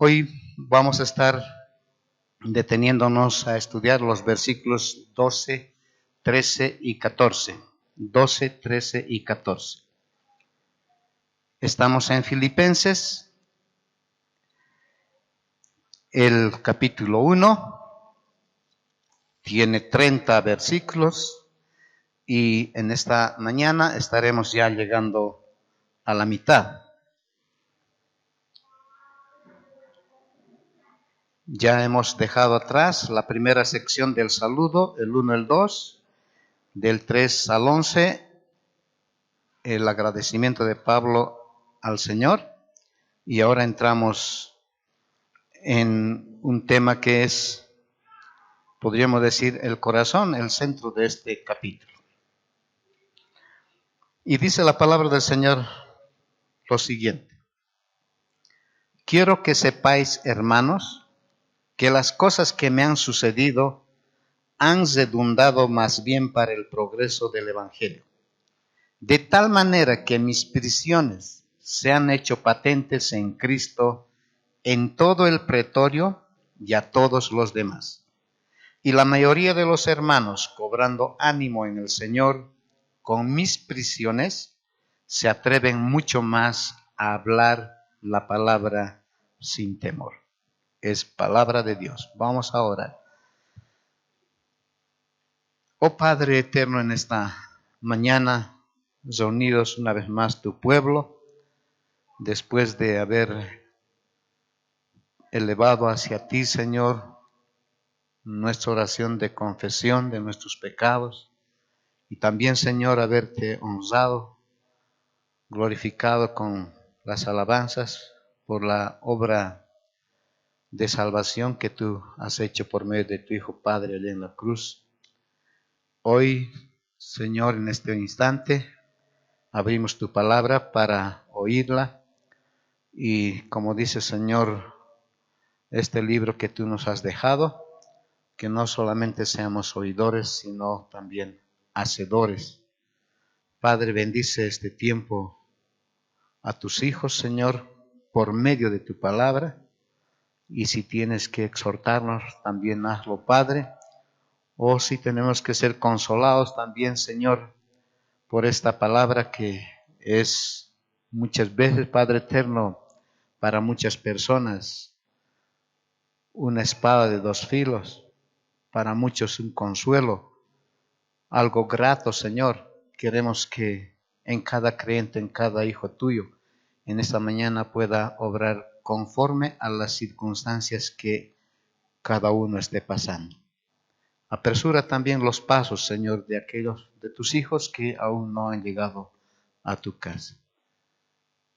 Hoy vamos a estar deteniéndonos a estudiar los versículos 12, 13 y 14. 12, 13 y 14. Estamos en Filipenses, el capítulo 1, tiene 30 versículos y en esta mañana estaremos ya llegando a la mitad. Ya hemos dejado atrás la primera sección del saludo, el 1 al 2, del 3 al 11, el agradecimiento de Pablo al Señor, y ahora entramos en un tema que es, podríamos decir, el corazón, el centro de este capítulo. Y dice la palabra del Señor lo siguiente: quiero que sepáis, hermanos, que las cosas que me han sucedido han redundado más bien para el progreso del Evangelio, de tal manera que mis prisiones se han hecho patentes en Cristo en todo el pretorio y a todos los demás. Y la mayoría de los hermanos, cobrando ánimo en el Señor, con mis prisiones, se atreven mucho más a hablar la palabra sin temor. Es palabra de Dios. Vamos a orar. Oh Padre eterno, en esta mañana, reunidos una vez más tu pueblo, después de haber elevado hacia ti, Señor, nuestra oración de confesión de nuestros pecados, y también, Señor, haberte honrado, glorificado con las alabanzas por la obra de salvación que tú has hecho por medio de tu Hijo Padre allá en la cruz. Hoy, Señor, en este instante, abrimos tu palabra para oírla y, como dice, Señor, este libro que tú nos has dejado, que no solamente seamos oidores, sino también hacedores. Padre, bendice este tiempo a tus hijos, Señor, por medio de tu palabra, y si tienes que exhortarnos, también hazlo, Padre, o si tenemos que ser consolados también, Señor, por esta palabra que es muchas veces, Padre eterno, para muchas personas una espada de dos filos, para muchos un consuelo, algo grato, Señor. Queremos que en cada creyente, en cada hijo tuyo, en esta mañana pueda obrar conforme a las circunstancias que cada uno esté pasando. Apresura también los pasos, Señor, de aquellos de tus hijos que aún no han llegado a tu casa.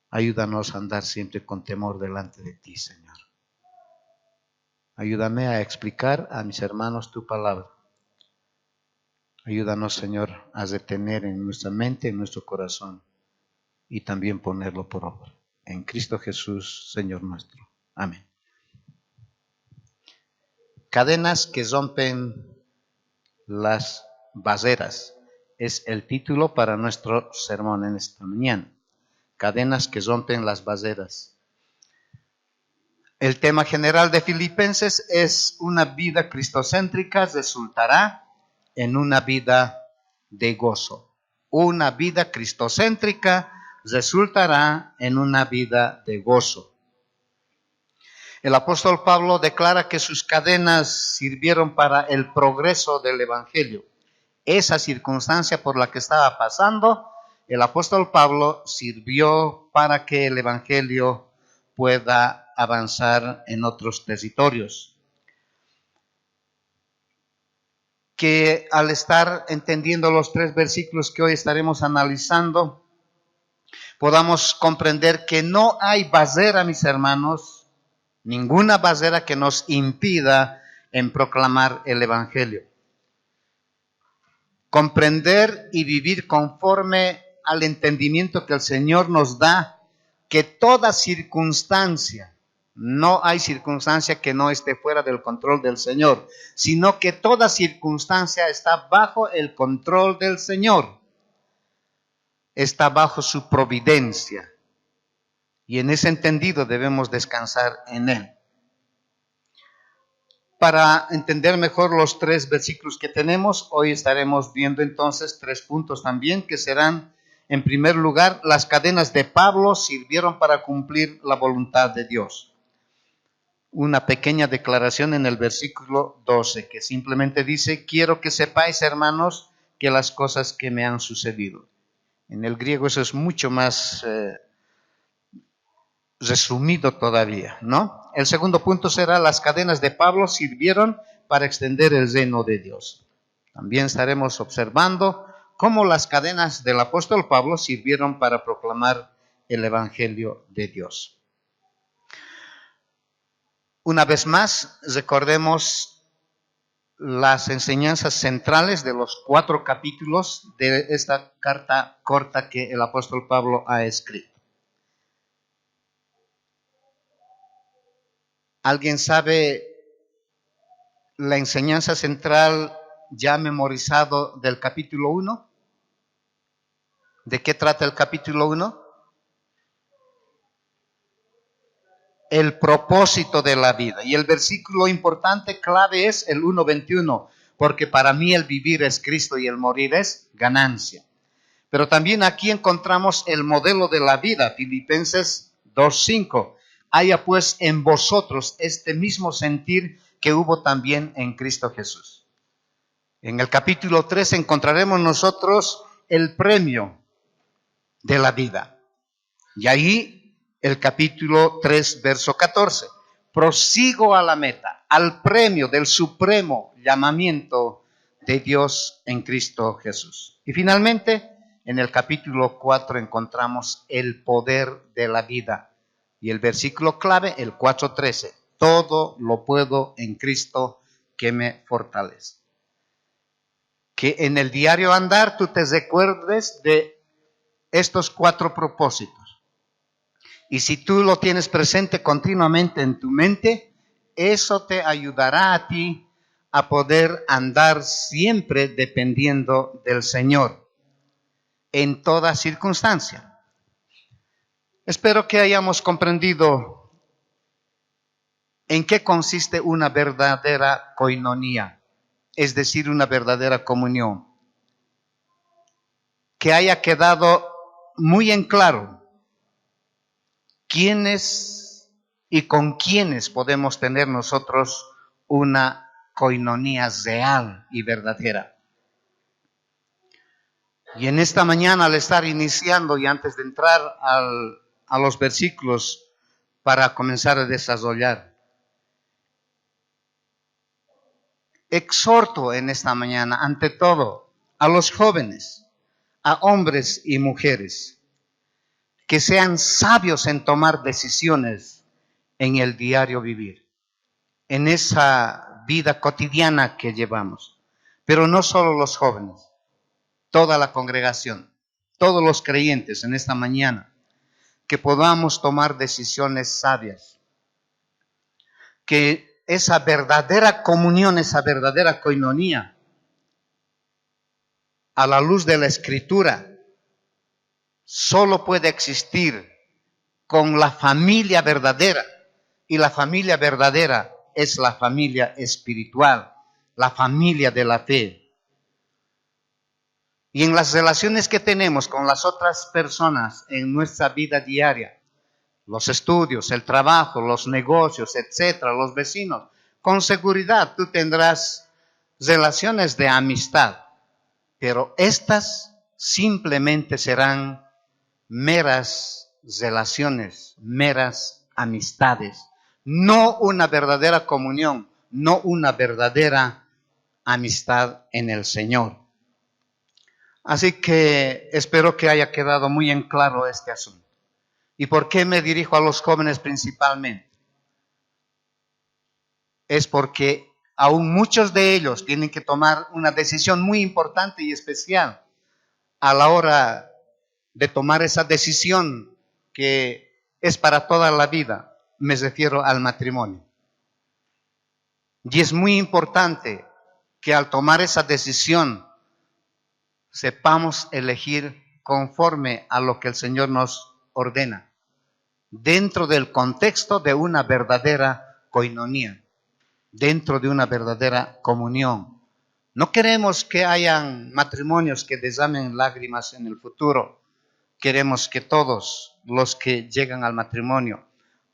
Ayúdanos a andar siempre con temor delante de ti, Señor. Ayúdame a explicar a mis hermanos tu palabra. Ayúdanos, Señor, a retener en nuestra mente, en nuestro corazón, y también ponerlo por obra. En Cristo Jesús, Señor nuestro. Amén. Cadenas que rompen las barreras es el título para nuestro sermón en esta mañana. Cadenas que rompen las barreras. El tema general de Filipenses es: una vida cristocéntrica resultará en una vida de gozo. Una vida cristocéntrica resultará en una vida de gozo. El apóstol Pablo declara que sus cadenas sirvieron para el progreso del Evangelio. Esa circunstancia por la que estaba pasando, el apóstol Pablo sirvió para que el Evangelio pueda avanzar en otros territorios. Que al estar entendiendo los 3 versículos que hoy estaremos analizando, podamos comprender que no hay barrera, mis hermanos, ninguna barrera que nos impida en proclamar el Evangelio. Comprender y vivir conforme al entendimiento que el Señor nos da, que toda circunstancia, no hay circunstancia que no esté fuera del control del Señor, sino que toda circunstancia está bajo el control del Señor, está bajo su providencia. Y en ese entendido debemos descansar en Él. Para entender mejor los 3 versículos que tenemos, hoy estaremos viendo entonces 3 puntos también, que serán, en primer lugar, las cadenas de Pablo sirvieron para cumplir la voluntad de Dios. Una pequeña declaración en el versículo 12, que simplemente dice: quiero que sepáis, hermanos, que las cosas que me han sucedido. En el griego eso es mucho más resumido todavía, ¿no? El segundo punto será: las cadenas de Pablo sirvieron para extender el reino de Dios. También estaremos observando cómo las cadenas del apóstol Pablo sirvieron para proclamar el evangelio de Dios. Una vez más, recordemos las enseñanzas centrales de los 4 capítulos de esta carta corta que el apóstol Pablo ha escrito. ¿Alguien sabe la enseñanza central ya memorizado del capítulo 1? ¿De qué trata el capítulo 1? El propósito de la vida. Y el versículo importante, clave, es el 1:21, porque para mí el vivir es Cristo y el morir es ganancia. Pero también aquí encontramos el modelo de la vida, Filipenses 2:5. Haya pues en vosotros este mismo sentir que hubo también en Cristo Jesús. En el capítulo 3 encontraremos nosotros el premio de la vida. Y ahí el capítulo 3, verso 14. Prosigo a la meta, al premio del supremo llamamiento de Dios en Cristo Jesús. Y finalmente, en el capítulo 4 encontramos el poder de la vida. Y el versículo clave, el 4:13. Todo lo puedo en Cristo que me fortalece. Que en el diario andar tú te recuerdes de estos 4 propósitos. Y si tú lo tienes presente continuamente en tu mente, eso te ayudará a ti a poder andar siempre dependiendo del Señor en toda circunstancia. Espero que hayamos comprendido en qué consiste una verdadera koinonía, es decir, una verdadera comunión. Que haya quedado muy en claro quiénes y con quiénes podemos tener nosotros una koinonía real y verdadera. Y en esta mañana, al estar iniciando y antes de entrar a los versículos para comenzar a desarrollar, exhorto en esta mañana, ante todo, a los jóvenes, a hombres y mujeres, que sean sabios en tomar decisiones en el diario vivir, en esa vida cotidiana que llevamos. Pero no solo los jóvenes, toda la congregación, todos los creyentes en esta mañana, que podamos tomar decisiones sabias, que esa verdadera comunión, esa verdadera koinonía, a la luz de la Escritura, solo puede existir con la familia verdadera. Y la familia verdadera es la familia espiritual, la familia de la fe. Y en las relaciones que tenemos con las otras personas en nuestra vida diaria, los estudios, el trabajo, los negocios, etcétera, los vecinos, con seguridad tú tendrás relaciones de amistad, pero estas simplemente serán meras relaciones, meras amistades, no una verdadera comunión, no una verdadera amistad en el Señor. Así que espero que haya quedado muy en claro este asunto. ¿Y por qué me dirijo a los jóvenes principalmente? Es porque aún muchos de ellos tienen que tomar una decisión muy importante y especial a la hora de tomar esa decisión que es para toda la vida. Me refiero al matrimonio. Y es muy importante que al tomar esa decisión sepamos elegir conforme a lo que el Señor nos ordena. dentro del contexto de una verdadera koinonía, dentro de una verdadera comunión. No queremos que hayan matrimonios que derramen lágrimas en el futuro. Queremos que todos los que llegan al matrimonio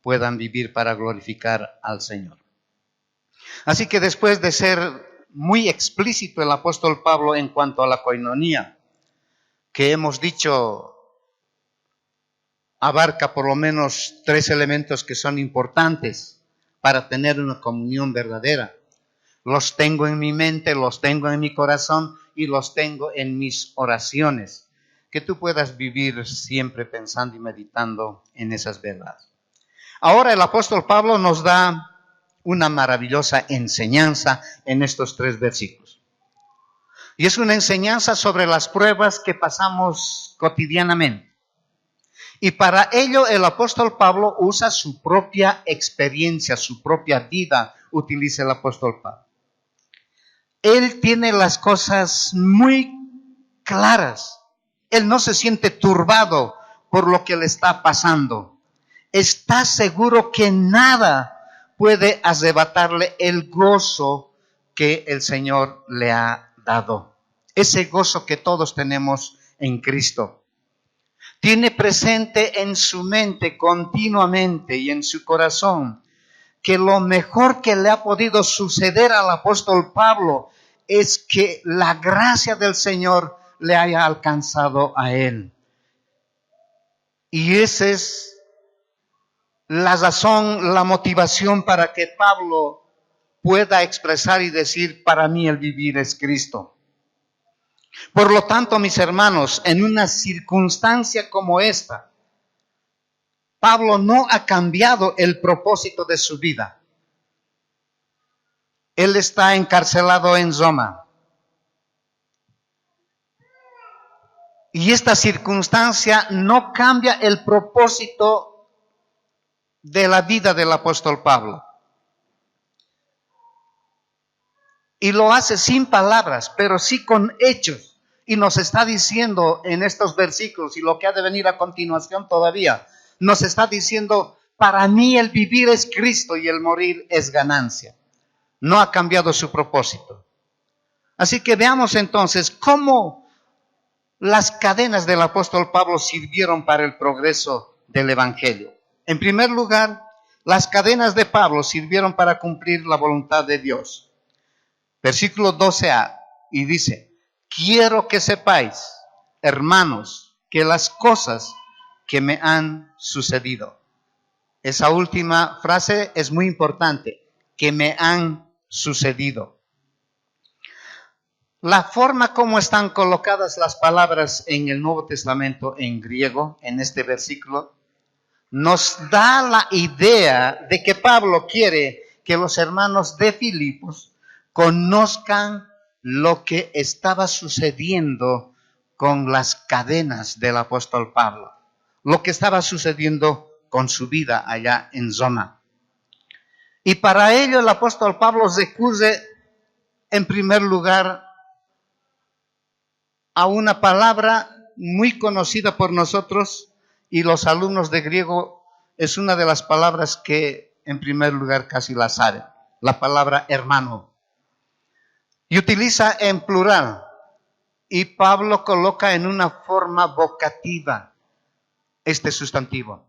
puedan vivir para glorificar al Señor. Así que después de ser muy explícito el apóstol Pablo en cuanto a la koinonía, que hemos dicho abarca por lo menos 3 elementos que son importantes para tener una comunión verdadera. Los tengo en mi mente, los tengo en mi corazón y los tengo en mis oraciones. Que tú puedas vivir siempre pensando y meditando en esas verdades. Ahora el apóstol Pablo nos da una maravillosa enseñanza en estos 3 versículos. Y es una enseñanza sobre las pruebas que pasamos cotidianamente. Y para ello el apóstol Pablo usa su propia experiencia, su propia vida, utiliza el apóstol Pablo. Él tiene las cosas muy claras. Él no se siente turbado por lo que le está pasando. Está seguro que nada puede arrebatarle el gozo que el Señor le ha dado. Ese gozo que todos tenemos en Cristo. Tiene presente en su mente continuamente y en su corazón que lo mejor que le ha podido suceder al apóstol Pablo es que la gracia del Señor le haya alcanzado a él. Y esa es la razón, la motivación para que Pablo pueda expresar y decir, para mí el vivir es Cristo. Por lo tanto, mis hermanos, en una circunstancia como esta, Pablo no ha cambiado el propósito de su vida. Él está encarcelado en Roma. Y esta circunstancia no cambia el propósito de la vida del apóstol Pablo. Y lo hace sin palabras, pero sí con hechos. Y nos está diciendo en estos versículos, y lo que ha de venir a continuación todavía, nos está diciendo, para mí el vivir es Cristo y el morir es ganancia. No ha cambiado su propósito. Así que veamos entonces cómo las cadenas del apóstol Pablo sirvieron para el progreso del evangelio. En primer lugar, las cadenas de Pablo sirvieron para cumplir la voluntad de Dios. Versículo 12a, y dice, quiero que sepáis, hermanos, que las cosas que me han sucedido. Esa última frase es muy importante, que me han sucedido. La forma como están colocadas las palabras en el Nuevo Testamento en griego, en este versículo, nos da la idea de que Pablo quiere que los hermanos de Filipos conozcan lo que estaba sucediendo con las cadenas del apóstol Pablo, lo que estaba sucediendo con su vida allá en Roma. Y para ello el apóstol Pablo recurre en primer lugar a una palabra muy conocida por nosotros y los alumnos de griego, es una de las palabras que en primer lugar casi la saben, la palabra hermano. Y utiliza en plural, y Pablo coloca en una forma vocativa este sustantivo.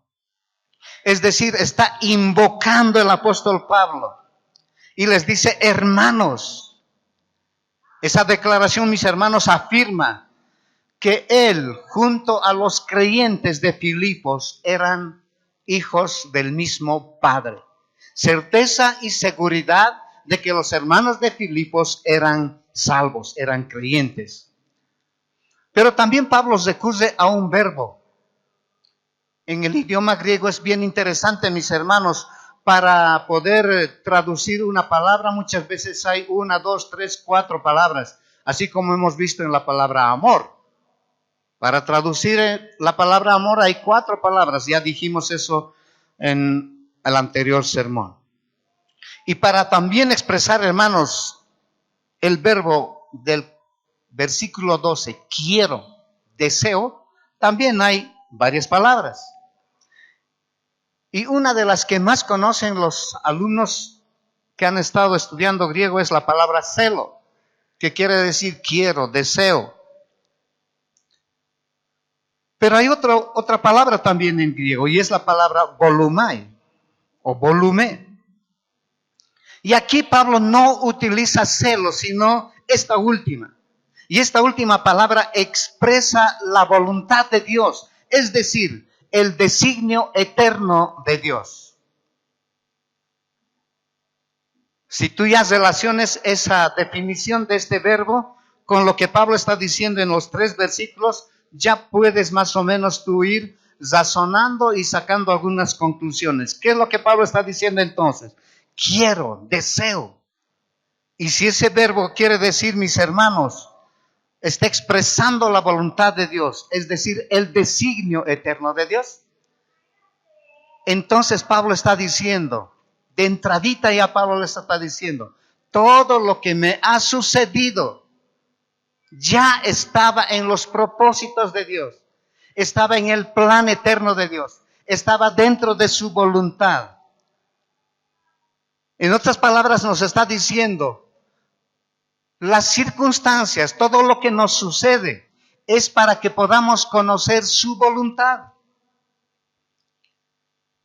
Es decir, está invocando el apóstol Pablo y les dice hermanos. Esa declaración, mis hermanos, afirma que él, junto a los creyentes de Filipos, eran hijos del mismo Padre. Certeza y seguridad de que los hermanos de Filipos eran salvos, eran creyentes. Pero también Pablo recurre a un verbo. En el idioma griego es bien interesante, mis hermanos, para poder traducir una palabra, muchas veces hay 1, 2, 3, 4 palabras, así como hemos visto en la palabra amor. Para traducir la palabra amor hay 4 palabras, ya dijimos eso en el anterior sermón. Y para también expresar, hermanos, el verbo del versículo 12, quiero, deseo, también hay varias palabras. Y una de las que más conocen los alumnos que han estado estudiando griego es la palabra celo, que quiere decir quiero, deseo. Pero hay otra palabra también en griego y es la palabra volumai o volume. Y aquí Pablo no utiliza celo, sino esta última. Y esta última palabra expresa la voluntad de Dios, es decir, el designio eterno de Dios. Si tú ya relaciones esa definición de este verbo con lo que Pablo está diciendo en los 3 versículos, ya puedes más o menos tú ir razonando y sacando algunas conclusiones. ¿Qué es lo que Pablo está diciendo entonces? Quiero, deseo. Y si ese verbo quiere decir, mis hermanos, está expresando la voluntad de Dios, es decir, el designio eterno de Dios. Entonces Pablo está diciendo, de entradita ya Pablo les está diciendo, todo lo que me ha sucedido ya estaba en los propósitos de Dios, estaba en el plan eterno de Dios, estaba dentro de su voluntad. En otras palabras nos está diciendo, las circunstancias, todo lo que nos sucede es para que podamos conocer su voluntad.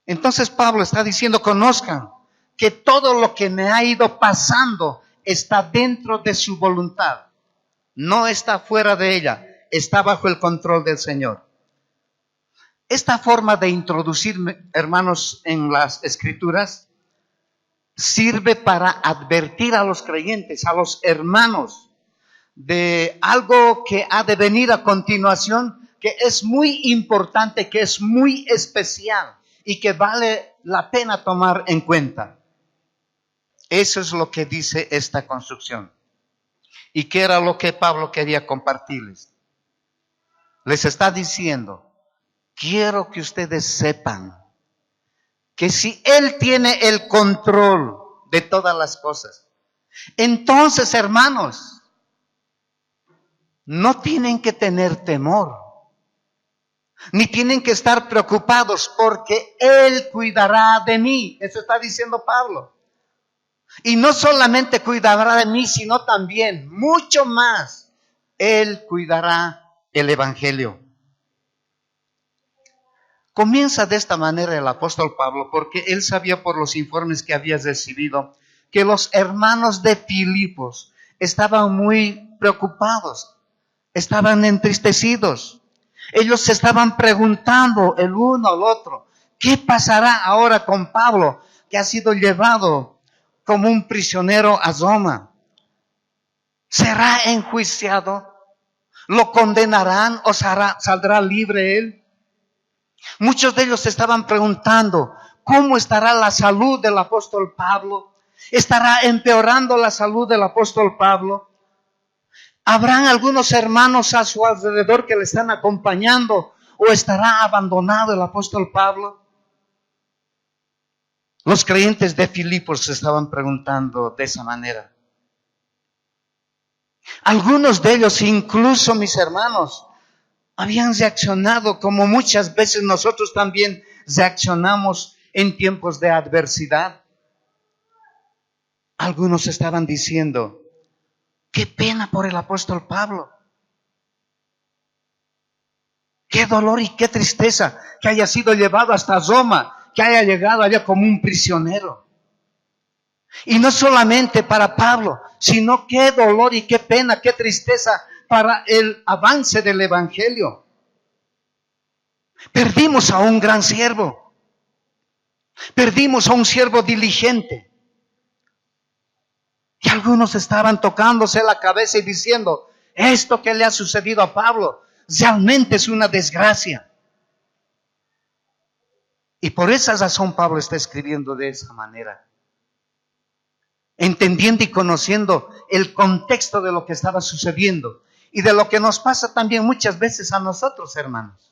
Entonces Pablo está diciendo, conozcan que todo lo que me ha ido pasando está dentro de su voluntad. No está fuera de ella, está bajo el control del Señor. Esta forma de introducirme, hermanos, en las Escrituras, sirve para advertir a los creyentes, a los hermanos, de algo que ha de venir a continuación, que es muy importante, que es muy especial y que vale la pena tomar en cuenta. Eso es lo que dice esta construcción. ¿Y qué era lo que Pablo quería compartirles? Les está diciendo, quiero que ustedes sepan que si Él tiene el control de todas las cosas, entonces, hermanos, no tienen que tener temor, ni tienen que estar preocupados, porque Él cuidará de mí. Eso está diciendo Pablo. Y no solamente cuidará de mí, sino también, mucho más, Él cuidará el Evangelio. Comienza de esta manera el apóstol Pablo, porque él sabía por los informes que había recibido que los hermanos de Filipos estaban muy preocupados, estaban entristecidos. Ellos se estaban preguntando el uno al otro, ¿qué pasará ahora con Pablo, que ha sido llevado como un prisionero a Roma? ¿Será enjuiciado? ¿Lo condenarán o saldrá libre él? Muchos de ellos se estaban preguntando, ¿cómo estará la salud del apóstol Pablo? ¿Estará empeorando la salud del apóstol Pablo? ¿Habrán algunos hermanos a su alrededor que le están acompañando? ¿O estará abandonado el apóstol Pablo? Los creyentes de Filipos se estaban preguntando de esa manera. Algunos de ellos, incluso mis hermanos, habían reaccionado como muchas veces nosotros también reaccionamos en tiempos de adversidad. Algunos estaban diciendo, qué pena por el apóstol Pablo. Qué dolor y qué tristeza que haya sido llevado hasta Roma, que haya llegado allá como un prisionero. Y no solamente para Pablo, sino qué dolor y qué pena, qué tristeza para el avance del Evangelio. Perdimos a un gran siervo. Perdimos a un siervo diligente. Y algunos estaban tocándose la cabeza y diciendo, esto que le ha sucedido a Pablo realmente es una desgracia. Y por esa razón Pablo está escribiendo de esa manera, entendiendo y conociendo el contexto de lo que estaba sucediendo y de lo que nos pasa también muchas veces a nosotros, hermanos.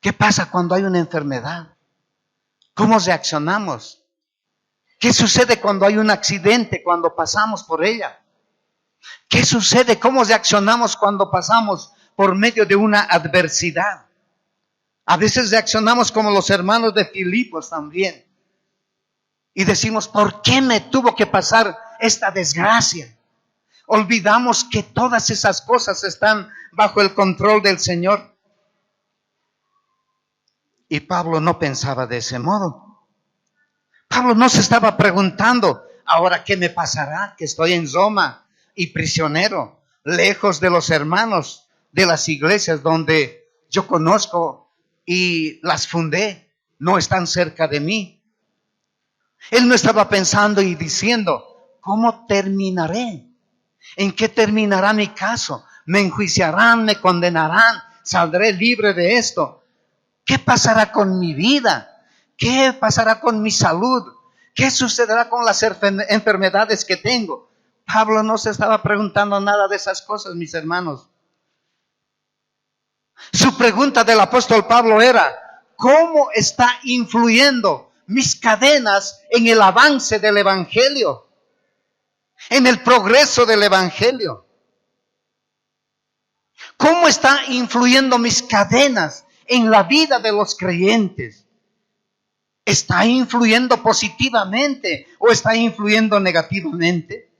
¿Qué pasa cuando hay una enfermedad? ¿Cómo reaccionamos? ¿Qué sucede cuando hay un accidente, cuando pasamos por ella? ¿Qué sucede? ¿Cómo reaccionamos cuando pasamos por medio de una adversidad? A veces reaccionamos como los hermanos de Filipos también. Y decimos, ¿por qué me tuvo que pasar esta desgracia? Olvidamos que todas esas cosas están bajo el control del Señor. Y Pablo no pensaba de ese modo. Pablo no se estaba preguntando, ¿ahora qué me pasará? Que estoy en Roma y prisionero, lejos de los hermanos, de las iglesias donde yo conozco y las fundé, no están cerca de mí. Él no estaba pensando y diciendo, ¿cómo terminaré? ¿En qué terminará mi caso? ¿Me enjuiciarán? ¿Me condenarán? ¿Saldré libre de esto? ¿Qué pasará con mi vida? ¿Qué pasará con mi salud? ¿Qué sucederá con las enfermedades que tengo? Pablo no se estaba preguntando nada de esas cosas, mis hermanos. Su pregunta del apóstol Pablo era, ¿cómo está influyendo mis cadenas en el avance del evangelio? En el progreso del evangelio. ¿Cómo está influyendo mis cadenas en la vida de los creyentes? ¿Está influyendo positivamente o está influyendo negativamente?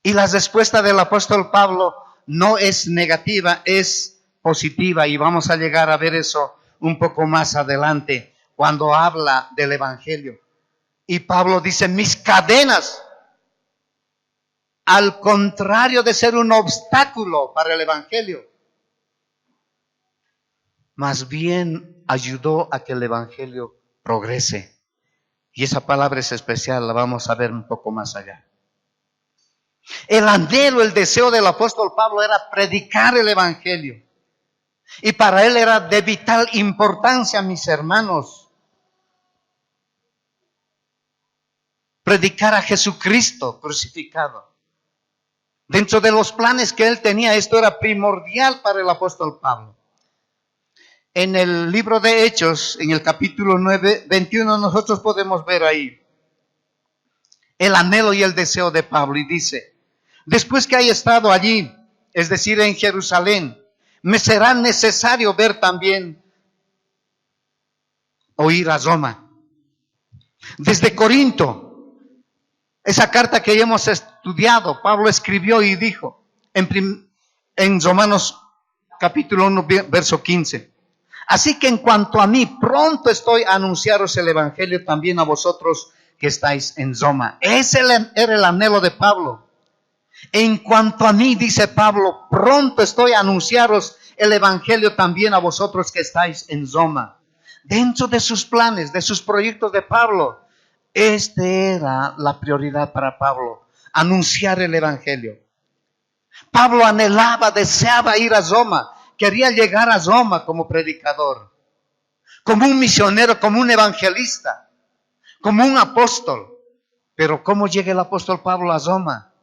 Y la respuesta del apóstol Pablo no es negativa, es positiva. Y vamos a llegar a ver eso un poco más adelante cuando habla del evangelio. Y Pablo dice, mis cadenas, al contrario de ser un obstáculo para el evangelio, más bien ayudó a que el evangelio progrese. Y esa palabra es especial, la vamos a ver un poco más allá. El anhelo, el deseo del apóstol Pablo era predicar el evangelio. Y para él era de vital importancia, mis hermanos, predicar a Jesucristo crucificado. Dentro de los planes que él tenía, esto era primordial para el apóstol Pablo. En el libro de Hechos, en el capítulo 9, 21, nosotros podemos ver ahí el anhelo y el deseo de Pablo. Y dice, después que haya estado allí, es decir, en Jerusalén, me será necesario ver también o ir a Roma. Desde Corinto, esa carta que ya hemos estudiado, Pablo escribió y dijo en Romanos capítulo 1, verso 15. Así que en cuanto a mí, pronto estoy a anunciaros el evangelio también a vosotros que estáis en Roma. Ese era el anhelo de Pablo. En cuanto a mí, dice Pablo, pronto estoy a anunciaros el evangelio también a vosotros que estáis en Roma. Dentro de sus planes, de sus proyectos de Pablo, esta era la prioridad para Pablo, anunciar el evangelio. Pablo anhelaba, deseaba ir a Roma, quería llegar a Roma como predicador, como un misionero, como un evangelista, como un apóstol. Pero ¿cómo llega el apóstol Pablo a Roma?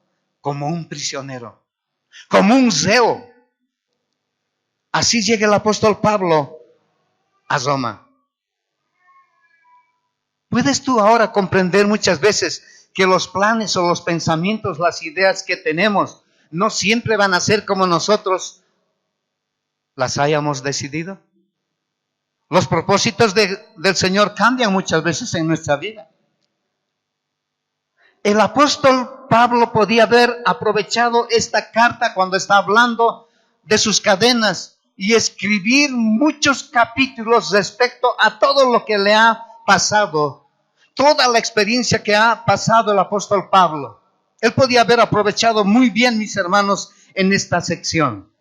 Como un prisionero, como un reo. Así llega el apóstol Pablo a Roma. ¿Puedes tú ahora comprender muchas veces que los planes o los pensamientos, las ideas que tenemos, no siempre van a ser como nosotros las hayamos decidido? Los propósitos del Señor cambian muchas veces en nuestra vida. El apóstol Pablo podía haber aprovechado esta carta cuando está hablando de sus cadenas y escribir muchos capítulos respecto a todo lo que le ha pasado, toda la experiencia que ha pasado el apóstol Pablo. Él podía haber aprovechado muy bien, mis hermanos, en esta sección.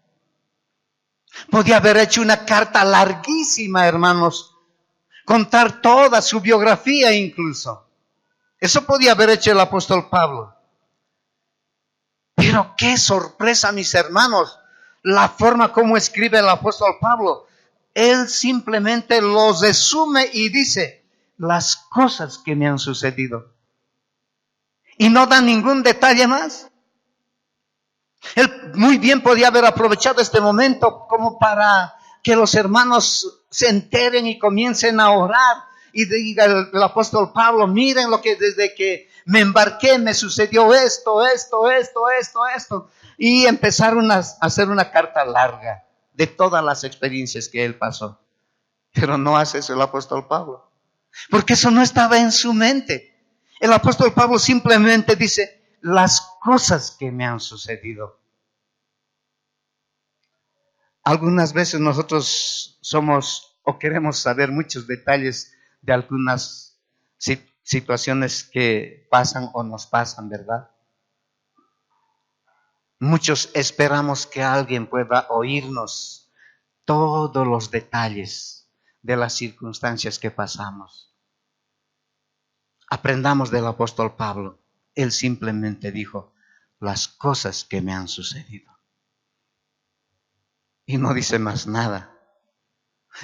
Podía haber hecho una carta larguísima, hermanos, contar toda su biografía incluso. Eso podía haber hecho el apóstol Pablo. Pero qué sorpresa, mis hermanos, la forma como escribe el apóstol Pablo. Él simplemente los resume y dice las cosas que me han sucedido. Y no da ningún detalle más. Él muy bien podía haber aprovechado este momento como para que los hermanos se enteren y comiencen a orar. Y diga el apóstol Pablo, miren lo que desde que me embarqué me sucedió esto. Y empezaron a hacer una carta larga. de todas las experiencias que él pasó. Pero no hace eso el apóstol Pablo, porque eso no estaba en su mente. El apóstol Pablo simplemente dice, las cosas que me han sucedido. Algunas veces nosotros somos o queremos saber muchos detalles de algunas situaciones que pasan o nos pasan, ¿verdad? Muchos esperamos que alguien pueda oírnos todos los detalles de las circunstancias que pasamos. Aprendamos del apóstol Pablo. Él simplemente dijo, las cosas que me han sucedido. Y no dice más nada.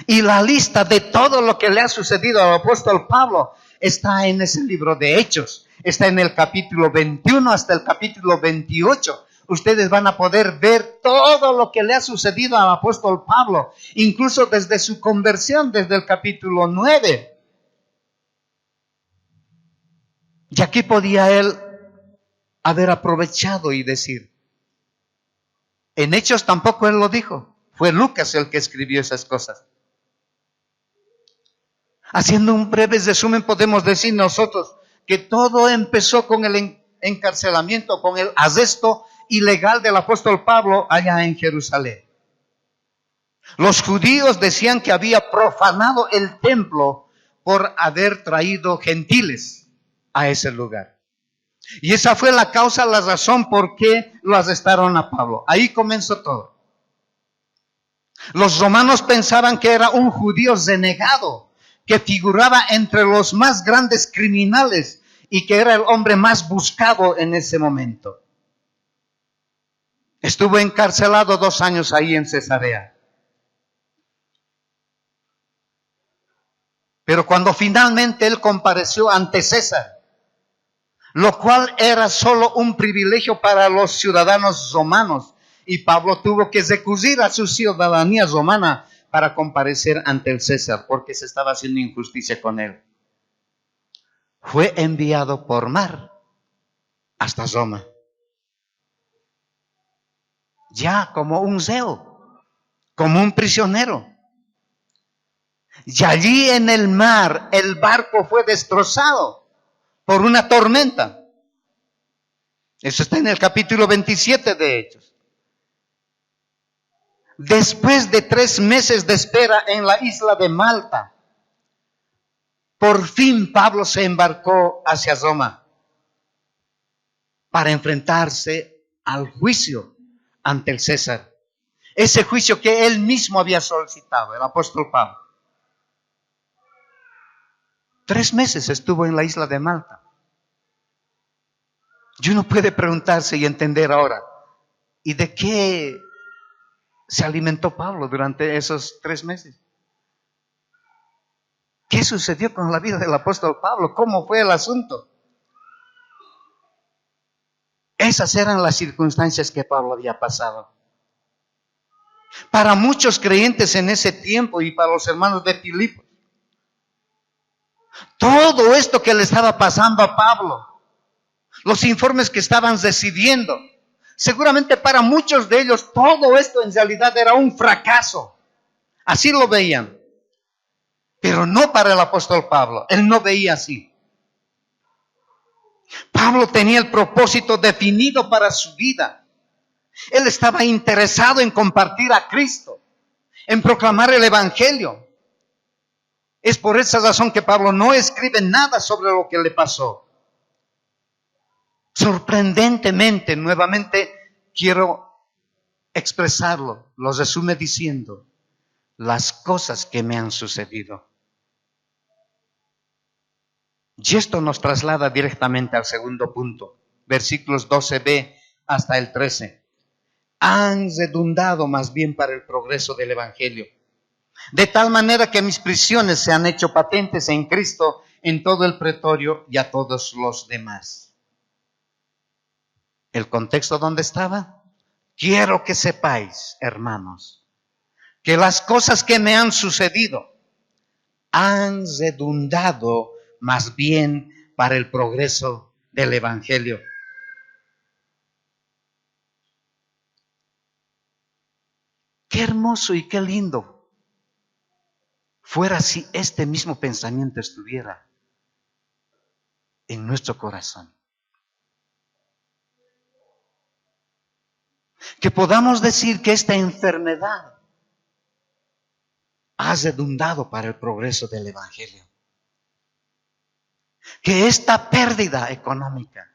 Y la lista de todo lo que le ha sucedido al apóstol Pablo está en ese libro de Hechos. Está en el capítulo 21 hasta el capítulo 28. Ustedes van a poder ver todo lo que le ha sucedido al apóstol Pablo, incluso desde su conversión, desde el capítulo 9. Y aquí podía él haber aprovechado y decir, en Hechos tampoco él lo dijo, fue Lucas el que escribió esas cosas. Haciendo un breve resumen, podemos decir nosotros que todo empezó con el encarcelamiento, con el arresto ilegal del apóstol Pablo allá en Jerusalén. Los judíos decían que había profanado el templo por haber traído gentiles a ese lugar. Y esa fue la causa, la razón por qué lo arrestaron a Pablo. Ahí comenzó todo. Los romanos pensaban que era un judío renegado, que figuraba entre los más grandes criminales y que era el hombre más buscado en ese momento. Estuvo encarcelado 2 años ahí en Cesarea. Pero cuando finalmente él compareció ante César, lo cual era solo un privilegio para los ciudadanos romanos, y Pablo tuvo que recurrir a su ciudadanía romana para comparecer ante el César, porque se estaba haciendo injusticia con él. Fue enviado por mar hasta Roma, ya como un reo, como un prisionero. Y allí en el mar el barco fue destrozado por una tormenta. Eso está en el capítulo 27 de Hechos. Después de 3 meses de espera en la isla de Malta, por fin Pablo se embarcó hacia Roma para enfrentarse al juicio ante el César. Ese juicio que él mismo había solicitado, el apóstol Pablo. 3 meses estuvo en la isla de Malta. Y uno puede preguntarse y entender ahora, ¿y de qué se alimentó Pablo durante esos 3 meses? ¿Qué sucedió con la vida del apóstol Pablo? ¿Cómo fue el asunto? Esas eran las circunstancias que Pablo había pasado. Para muchos creyentes en ese tiempo y para los hermanos de Filipos, todo esto que le estaba pasando a Pablo, los informes que estaban recibiendo, seguramente para muchos de ellos todo esto en realidad era un fracaso. Así lo veían. Pero no para el apóstol Pablo. Él no veía así. Pablo tenía el propósito definido para su vida. Él estaba interesado en compartir a Cristo, en proclamar el evangelio. Es por esa razón que Pablo no escribe nada sobre lo que le pasó. Sorprendentemente, nuevamente quiero expresarlo. Lo resume diciendo, las cosas que me han sucedido. Y esto nos traslada directamente al segundo punto, versículos 12b hasta el 13. Han redundado más bien para el progreso del evangelio, de tal manera que mis prisiones se han hecho patentes en Cristo en todo el pretorio y a todos los demás. ¿El contexto dónde estaba? Quiero que sepáis, hermanos, que las cosas que me han sucedido han redundado más bien para el progreso del evangelio. Qué hermoso y qué lindo fuera si este mismo pensamiento estuviera en nuestro corazón. Que podamos decir que esta enfermedad ha redundado para el progreso del Evangelio. Que esta pérdida económica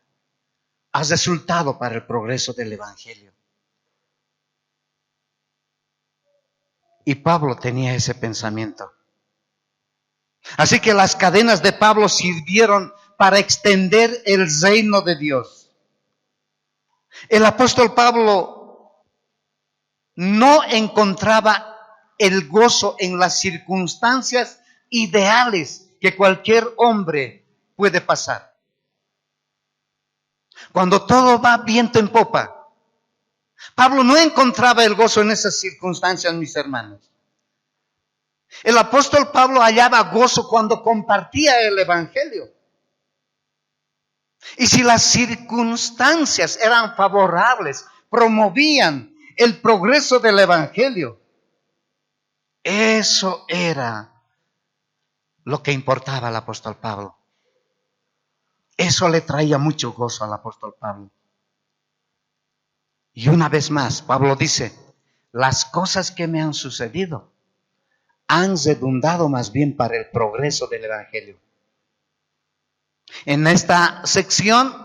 ha resultado para el progreso del Evangelio. Y Pablo tenía ese pensamiento. Así que las cadenas de Pablo sirvieron para extender el reino de Dios. El apóstol Pablo no encontraba el gozo en las circunstancias ideales que cualquier hombre puede pasar. Cuando todo va viento en popa, Pablo no encontraba el gozo en esas circunstancias, mis hermanos. El apóstol Pablo hallaba gozo cuando compartía el Evangelio. Y si las circunstancias eran favorables, promovían el progreso del Evangelio, eso era lo que importaba al apóstol Pablo. Eso le traía mucho gozo al apóstol Pablo. Y una vez más, Pablo dice, las cosas que me han sucedido han redundado más bien para el progreso del Evangelio. En esta sección,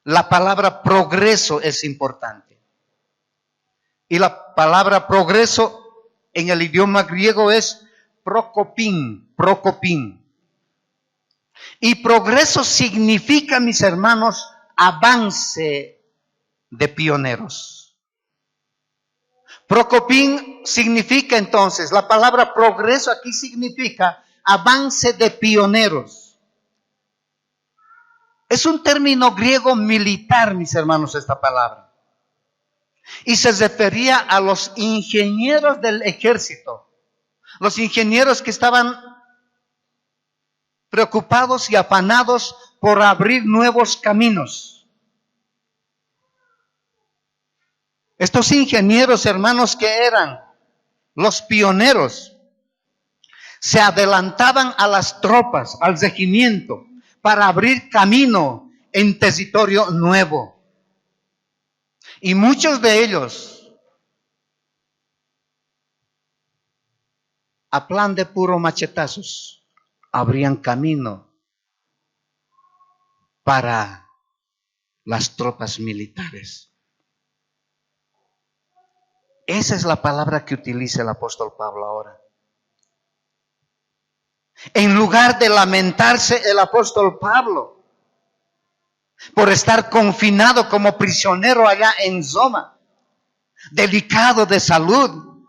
la palabra progreso es importante. Y la palabra progreso en el idioma griego es prokopin. Y progreso significa, mis hermanos, avance de pioneros. Prokopin significa entonces, la palabra progreso aquí significa avance de pioneros. Es un término griego militar, mis hermanos, esta palabra. Y se refería a los ingenieros del ejército. Los ingenieros que estaban preocupados y afanados por abrir nuevos caminos. Estos ingenieros, hermanos, que eran los pioneros, se adelantaban a las tropas, al regimiento, para abrir camino en territorio nuevo. Y muchos de ellos, a plan de puro machetazos, abrían camino para las tropas militares. Esa es la palabra que utiliza el apóstol Pablo ahora. En lugar de lamentarse el apóstol Pablo por estar confinado como prisionero allá en Roma, delicado de salud,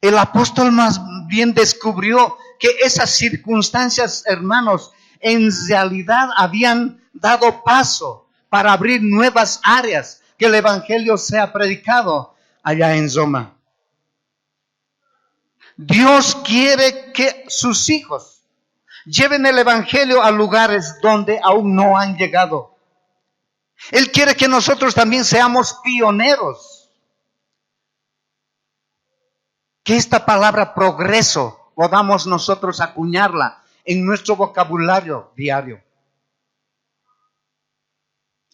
el apóstol más bien descubrió que esas circunstancias, hermanos, en realidad habían dado paso para abrir nuevas áreas, que el Evangelio sea predicado allá en Roma. Dios quiere que sus hijos lleven el Evangelio a lugares donde aún no han llegado. Él quiere que nosotros también seamos pioneros. Que esta palabra progreso podamos nosotros acuñarla en nuestro vocabulario diario.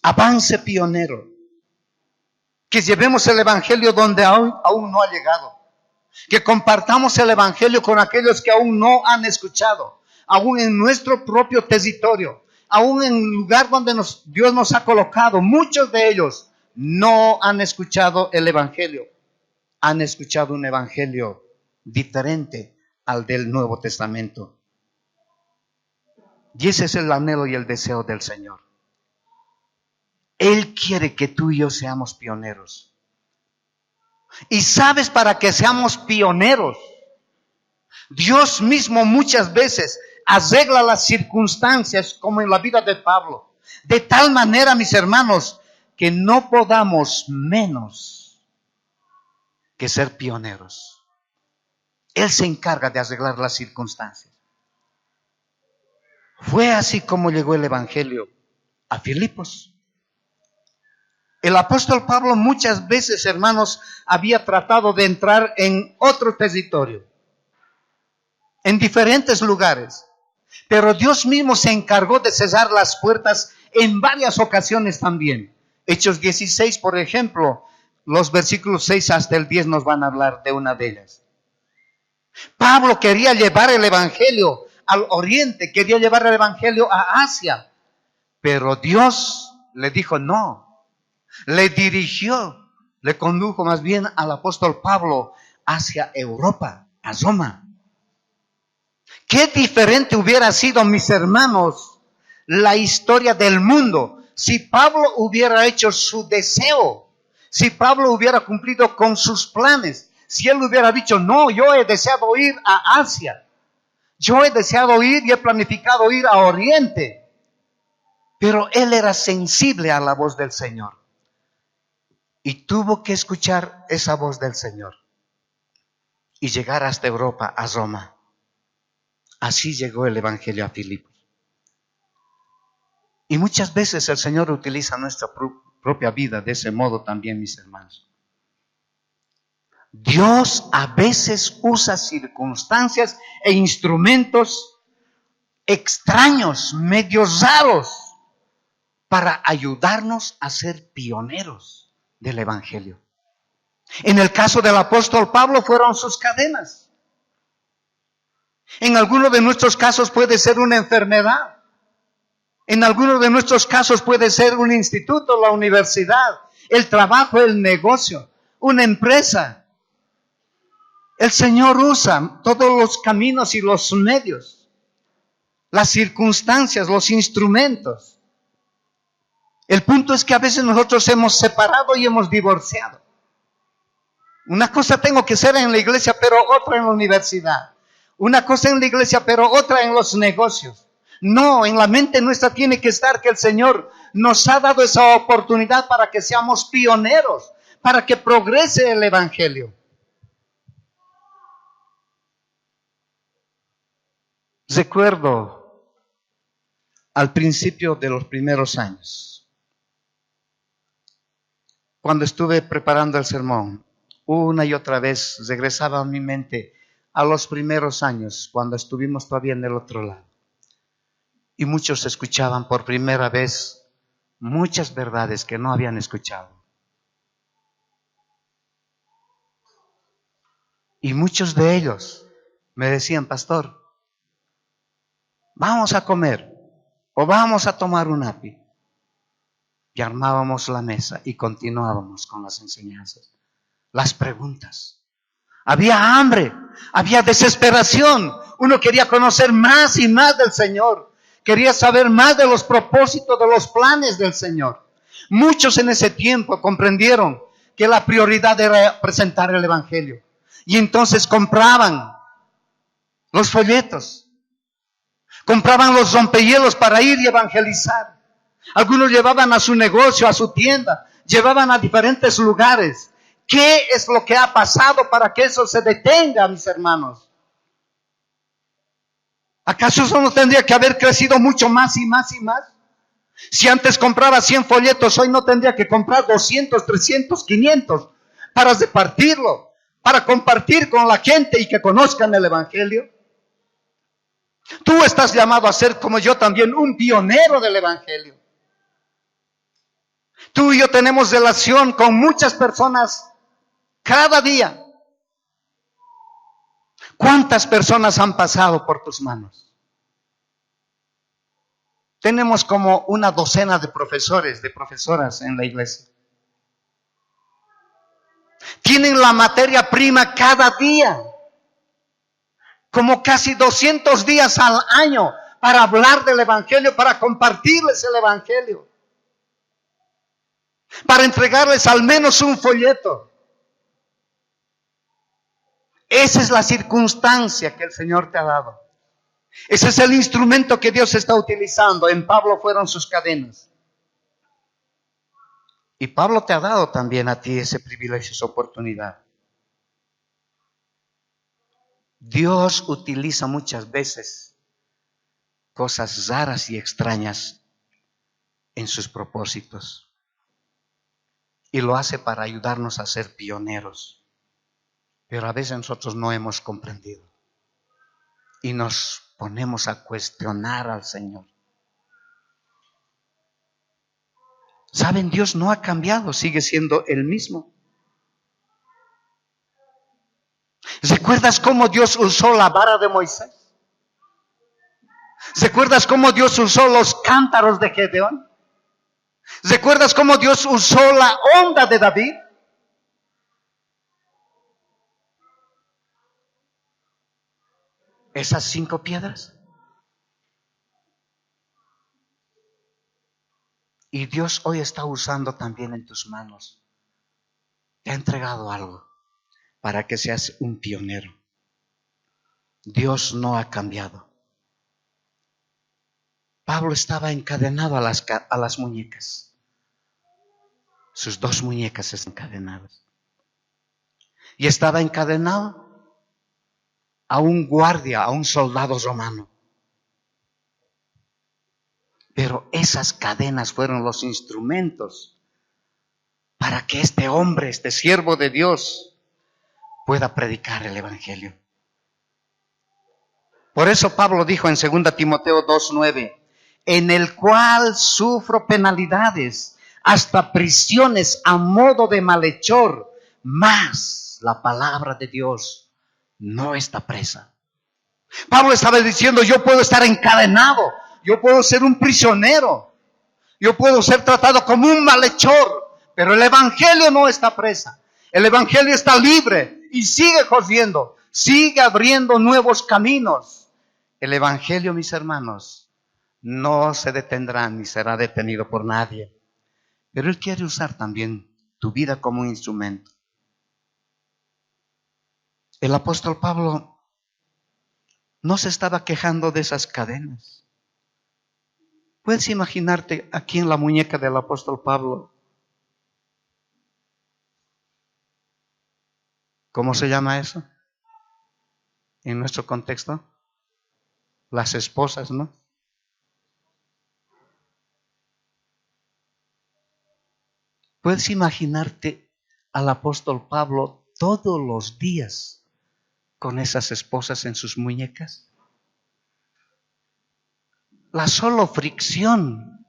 Avance pionero. Que llevemos el Evangelio donde aún no ha llegado. Que compartamos el Evangelio con aquellos que aún no han escuchado. Aún en nuestro propio territorio. Aún en el lugar donde Dios nos ha colocado. Muchos de ellos no han escuchado el Evangelio. Han escuchado un Evangelio diferente al del Nuevo Testamento. Y ese es el anhelo y el deseo del Señor. Él quiere que tú y yo seamos pioneros. Y sabes, para que seamos pioneros, Dios mismo muchas veces arregla las circunstancias, como en la vida de Pablo, de tal manera, mis hermanos, que no podamos menos que ser pioneros. Él se encarga de arreglar las circunstancias. Fue así como llegó el Evangelio a Filipos. El apóstol Pablo muchas veces, hermanos, había tratado de entrar en otro territorio, en diferentes lugares. Pero Dios mismo se encargó de cerrar las puertas en varias ocasiones también. Hechos 16, por ejemplo, los versículos 6 hasta el 10 nos van a hablar de una de ellas. Pablo quería llevar el evangelio al oriente, quería llevar el evangelio a Asia, pero Dios le dijo no, le dirigió, le condujo más bien al apóstol Pablo hacia Europa, a Roma. Qué diferente hubiera sido, mis hermanos, la historia del mundo si Pablo hubiera hecho su deseo, si Pablo hubiera cumplido con sus planes, si él hubiera dicho, no, yo he deseado ir a Asia, yo he deseado ir y he planificado ir a Oriente, pero él era sensible a la voz del Señor y tuvo que escuchar esa voz del Señor y llegar hasta Europa, a Roma. Así llegó el evangelio a Filipos. Y muchas veces el Señor utiliza nuestra propia vida de ese modo también, mis hermanos. Dios a veces usa circunstancias e instrumentos extraños, medio raros, para ayudarnos a ser pioneros del evangelio. En el caso del apóstol Pablo fueron sus cadenas. En algunos de nuestros casos puede ser una enfermedad. En algunos de nuestros casos puede ser un instituto, la universidad, el trabajo, el negocio, una empresa. El Señor usa todos los caminos y los medios, las circunstancias, los instrumentos. El punto es que a veces nosotros hemos separado y hemos divorciado. Una cosa tengo que ser en la iglesia, pero otra en la universidad. Una cosa en la iglesia, pero otra en los negocios. No, en la mente nuestra tiene que estar que el Señor nos ha dado esa oportunidad para que seamos pioneros, para que progrese el evangelio. Recuerdo al principio de los primeros años, cuando estuve preparando el sermón, una y otra vez regresaba a mi mente a los primeros años, cuando estuvimos todavía en el otro lado. Y muchos escuchaban por primera vez muchas verdades que no habían escuchado. Y muchos de ellos me decían, pastor, vamos a comer o vamos a tomar un api. Y armábamos la mesa y continuábamos con las enseñanzas, las preguntas. Había hambre, había desesperación. Uno quería conocer más y más del Señor. Quería saber más de los propósitos, de los planes del Señor. Muchos en ese tiempo comprendieron que la prioridad era presentar el evangelio. Y entonces compraban los folletos, compraban los rompehielos para ir y evangelizar. Algunos llevaban a su negocio, a su tienda, llevaban a diferentes lugares. ¿Qué es lo que ha pasado para que eso se detenga, mis hermanos? ¿Acaso eso no tendría que haber crecido mucho más y más y más? Si antes compraba 100 folletos, hoy no tendría que comprar 200, 300, 500 para repartirlo, para compartir con la gente y que conozcan el evangelio. Tú estás llamado a ser, como yo también, un pionero del evangelio. Tú y yo tenemos relación con muchas personas cada día. ¿Cuántas personas han pasado por tus manos? Tenemos como una docena de profesores, de profesoras en la iglesia. Tienen la materia prima cada día. Como casi 200 días al año para hablar del evangelio, para compartirles el evangelio. Para entregarles al menos un folleto. Esa es la circunstancia que el Señor te ha dado. Ese es el instrumento que Dios está utilizando. En Pablo fueron sus cadenas. Y Pablo te ha dado también a ti ese privilegio, esa oportunidad. Dios utiliza muchas veces cosas raras y extrañas en sus propósitos. y lo hace para ayudarnos a ser pioneros. Pero a veces nosotros no hemos comprendido y nos ponemos a cuestionar al Señor. ¿Saben? Dios no ha cambiado, sigue siendo el mismo. ¿Recuerdas cómo Dios usó la vara de Moisés? ¿Recuerdas cómo Dios usó los cántaros de Gedeón? ¿Recuerdas cómo Dios usó la onda de David? Esas 5 piedras. Y Dios hoy está usando también en tus manos. Te ha entregado algo para que seas un pionero. Dios no ha cambiado. Pablo estaba encadenado a las muñecas. Sus 2 muñecas están encadenadas. Y estaba encadenado a un guardia, a un soldado romano. Pero esas cadenas fueron los instrumentos para que este hombre, este siervo de Dios, pueda predicar el evangelio. Por eso Pablo dijo en 2 Timoteo 2:9, en el cual sufro penalidades, hasta prisiones a modo de malhechor, mas la palabra de Dios no está presa. Pablo estaba diciendo, yo puedo estar encadenado, yo puedo ser un prisionero, yo puedo ser tratado como un malhechor, pero el evangelio no está presa. El evangelio está libre y sigue corriendo, sigue abriendo nuevos caminos. El evangelio, mis hermanos, no se detendrá ni será detenido por nadie. Pero Él quiere usar también tu vida como un instrumento. El apóstol Pablo no se estaba quejando de esas cadenas. ¿Puedes imaginarte aquí en la muñeca del apóstol Pablo? ¿Cómo se llama eso? En nuestro contexto, las esposas, ¿no? ¿Puedes imaginarte al apóstol Pablo todos los días con esas esposas en sus muñecas? La sola fricción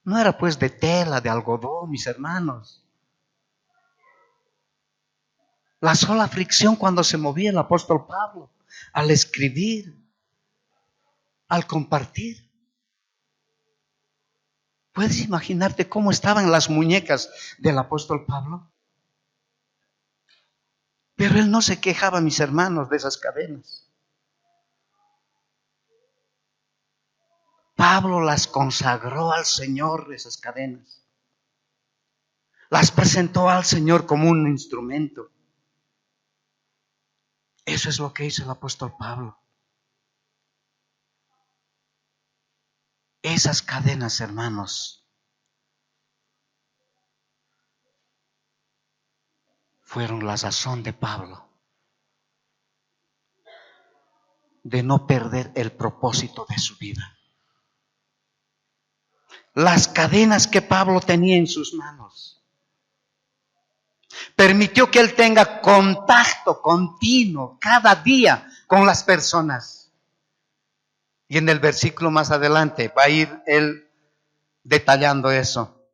no era pues de tela, de algodón, mis hermanos. La sola fricción cuando se movía el apóstol Pablo al escribir, al compartir. ¿Puedes imaginarte cómo estaban las muñecas del apóstol Pablo? Pero él no se quejaba, mis hermanos, de esas cadenas. Pablo las consagró al Señor, esas cadenas. Las presentó al Señor como un instrumento. Eso es lo que hizo el apóstol Pablo. Esas cadenas, hermanos, fueron la razón de Pablo de no perder el propósito de su vida. Las cadenas que Pablo tenía en sus manos permitió que él tenga contacto continuo cada día con las personas. Y en el versículo más adelante va a ir él detallando eso.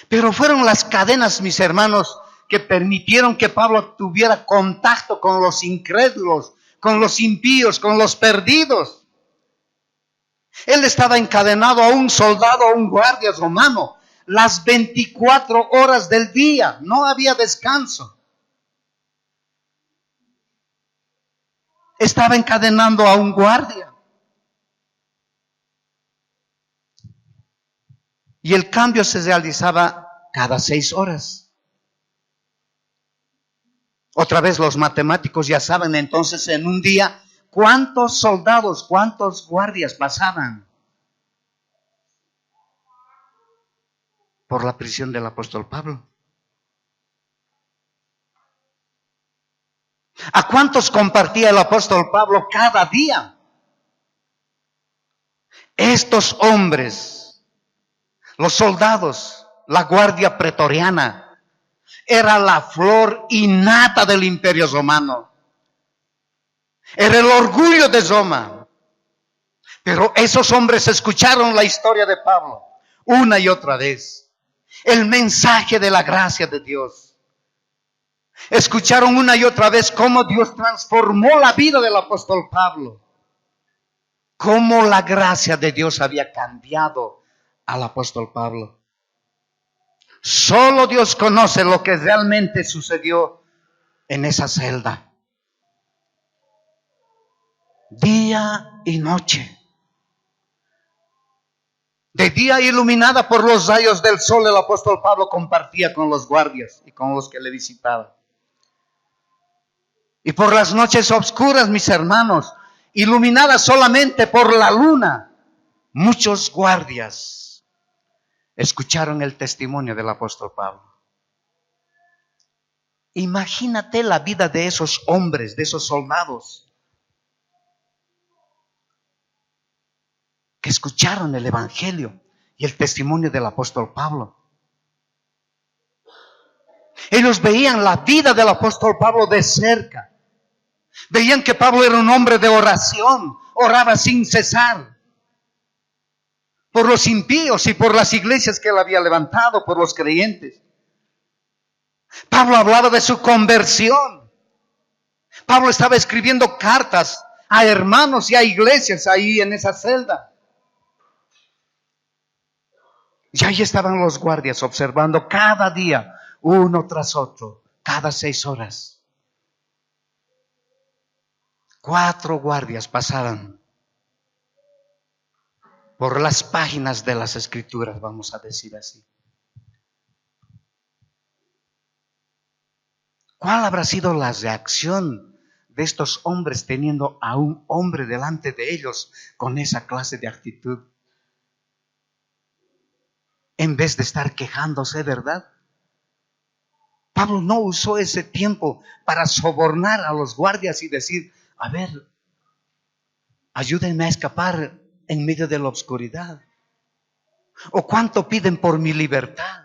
Pero fueron las cadenas, mis hermanos, que permitieron que Pablo tuviera contacto con los incrédulos, con los impíos, con los perdidos. Él estaba encadenado a un soldado, a un guardia romano, las 24 horas del día, no había descanso. Estaba encadenando a un guardia. Y el cambio se realizaba cada 6 horas. Otra vez los matemáticos ya saben entonces en un día cuántos soldados, cuántos guardias pasaban por la prisión del apóstol Pablo. ¿A cuántos compartía el apóstol Pablo cada día? Estos hombres Los soldados, la guardia pretoriana, era la flor innata del Imperio Romano. Era el orgullo de Roma. Pero esos hombres escucharon la historia de Pablo una y otra vez. El mensaje de la gracia de Dios. Escucharon una y otra vez cómo Dios transformó la vida del apóstol Pablo. Cómo la gracia de Dios había cambiado al apóstol Pablo. Solo Dios conoce lo que realmente sucedió en esa celda. Día y noche. De día, iluminada por los rayos del sol, el apóstol Pablo compartía con los guardias y con los que le visitaban. Y por las noches oscuras, mis hermanos, iluminadas solamente por la luna, muchos guardias escucharon el testimonio del apóstol Pablo. Imagínate la vida de esos hombres, de esos soldados, que escucharon el evangelio y el testimonio del apóstol Pablo. Ellos veían la vida del apóstol Pablo de cerca. Veían que Pablo era un hombre de oración, oraba sin cesar. Por los impíos y por las iglesias que él había levantado, por los creyentes. Pablo hablaba de su conversión. Pablo estaba escribiendo cartas a hermanos y a iglesias ahí en esa celda. Y ahí estaban los guardias observando cada día, uno tras otro, cada 6 horas. 4 guardias pasaban por las páginas de las Escrituras, vamos a decir así. ¿Cuál habrá sido la reacción de estos hombres teniendo a un hombre delante de ellos con esa clase de actitud? En vez de estar quejándose, ¿verdad? Pablo no usó ese tiempo para sobornar a los guardias y decir, a ver, ayúdenme a escapar en medio de la oscuridad. ¿O cuánto piden por mi libertad?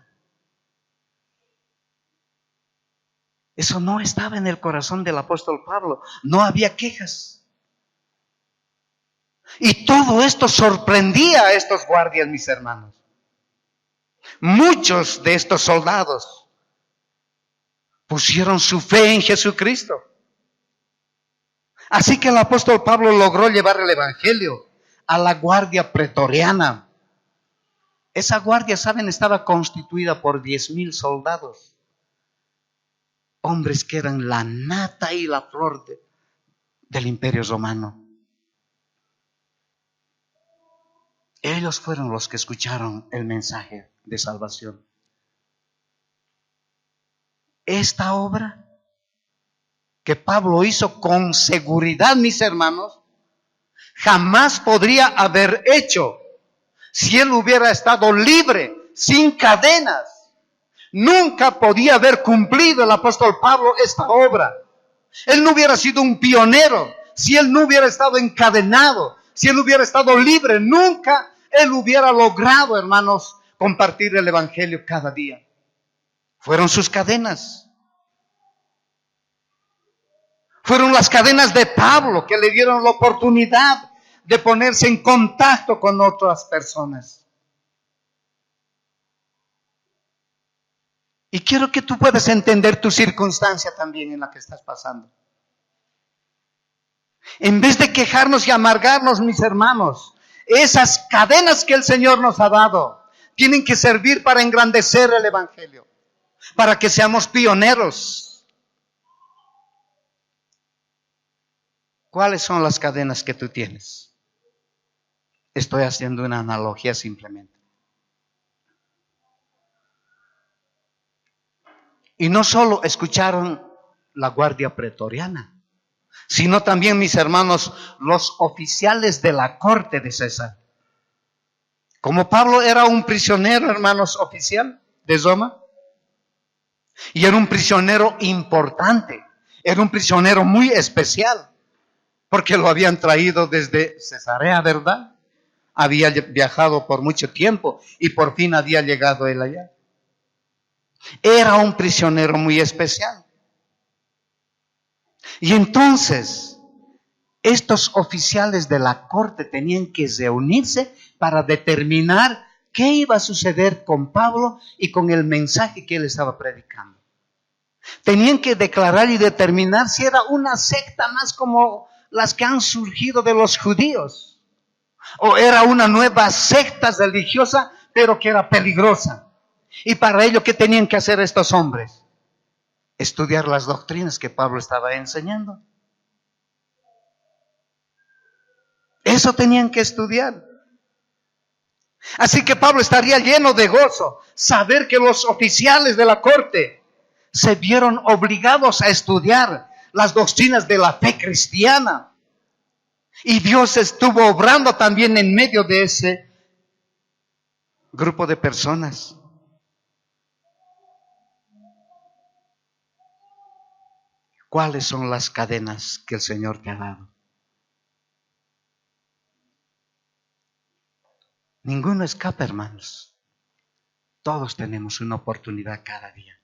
Eso no estaba en el corazón del apóstol Pablo. No había quejas. Y todo esto sorprendía a estos guardias, mis hermanos. Muchos de estos soldados pusieron su fe en Jesucristo. Así que el apóstol Pablo logró llevar el evangelio a la guardia pretoriana. Esa guardia, ¿saben? Estaba constituida por 10,000 soldados. Hombres que eran la nata y la flor del Imperio Romano. Ellos fueron los que escucharon el mensaje de salvación. Esta obra que Pablo hizo con seguridad, mis hermanos, jamás podría haber hecho si él hubiera estado libre, sin cadenas. Nunca podía haber cumplido el apóstol Pablo esta obra. Él no hubiera sido un pionero si él no hubiera estado encadenado, si él hubiera estado libre. Nunca él hubiera logrado, hermanos, compartir el evangelio cada día. Fueron sus cadenas. Fueron las cadenas de Pablo que le dieron la oportunidad de ponerse en contacto con otras personas. Y quiero que tú puedas entender tu circunstancia también en la que estás pasando. En vez de quejarnos y amargarnos, mis hermanos, esas cadenas que el Señor nos ha dado tienen que servir para engrandecer el evangelio, para que seamos pioneros. ¿Cuáles son las cadenas que tú tienes? Estoy haciendo una analogía simplemente. Y no solo escucharon la guardia pretoriana, sino también, mis hermanos, los oficiales de la corte de César. Como Pablo era un prisionero, hermanos, oficial de Roma, y era un prisionero importante, era un prisionero muy especial, porque lo habían traído desde Cesarea, ¿verdad? Había viajado por mucho tiempo y por fin había llegado él allá. Era un prisionero muy especial. Y entonces, estos oficiales de la corte tenían que reunirse para determinar qué iba a suceder con Pablo y con el mensaje que él estaba predicando. Tenían que declarar y determinar si era una secta más como las que han surgido de los judíos, o era una nueva secta religiosa, pero que era peligrosa. Y para ello, ¿qué tenían que hacer estos hombres? Estudiar las doctrinas que Pablo estaba enseñando. Eso tenían que estudiar. Así que Pablo estaría lleno de gozo saber que los oficiales de la corte se vieron obligados a estudiar las doctrinas de la fe cristiana. Y Dios estuvo obrando también en medio de ese grupo de personas. ¿Cuáles son las cadenas que el Señor te ha dado? Ninguno escapa, hermanos. Todos tenemos una oportunidad cada día.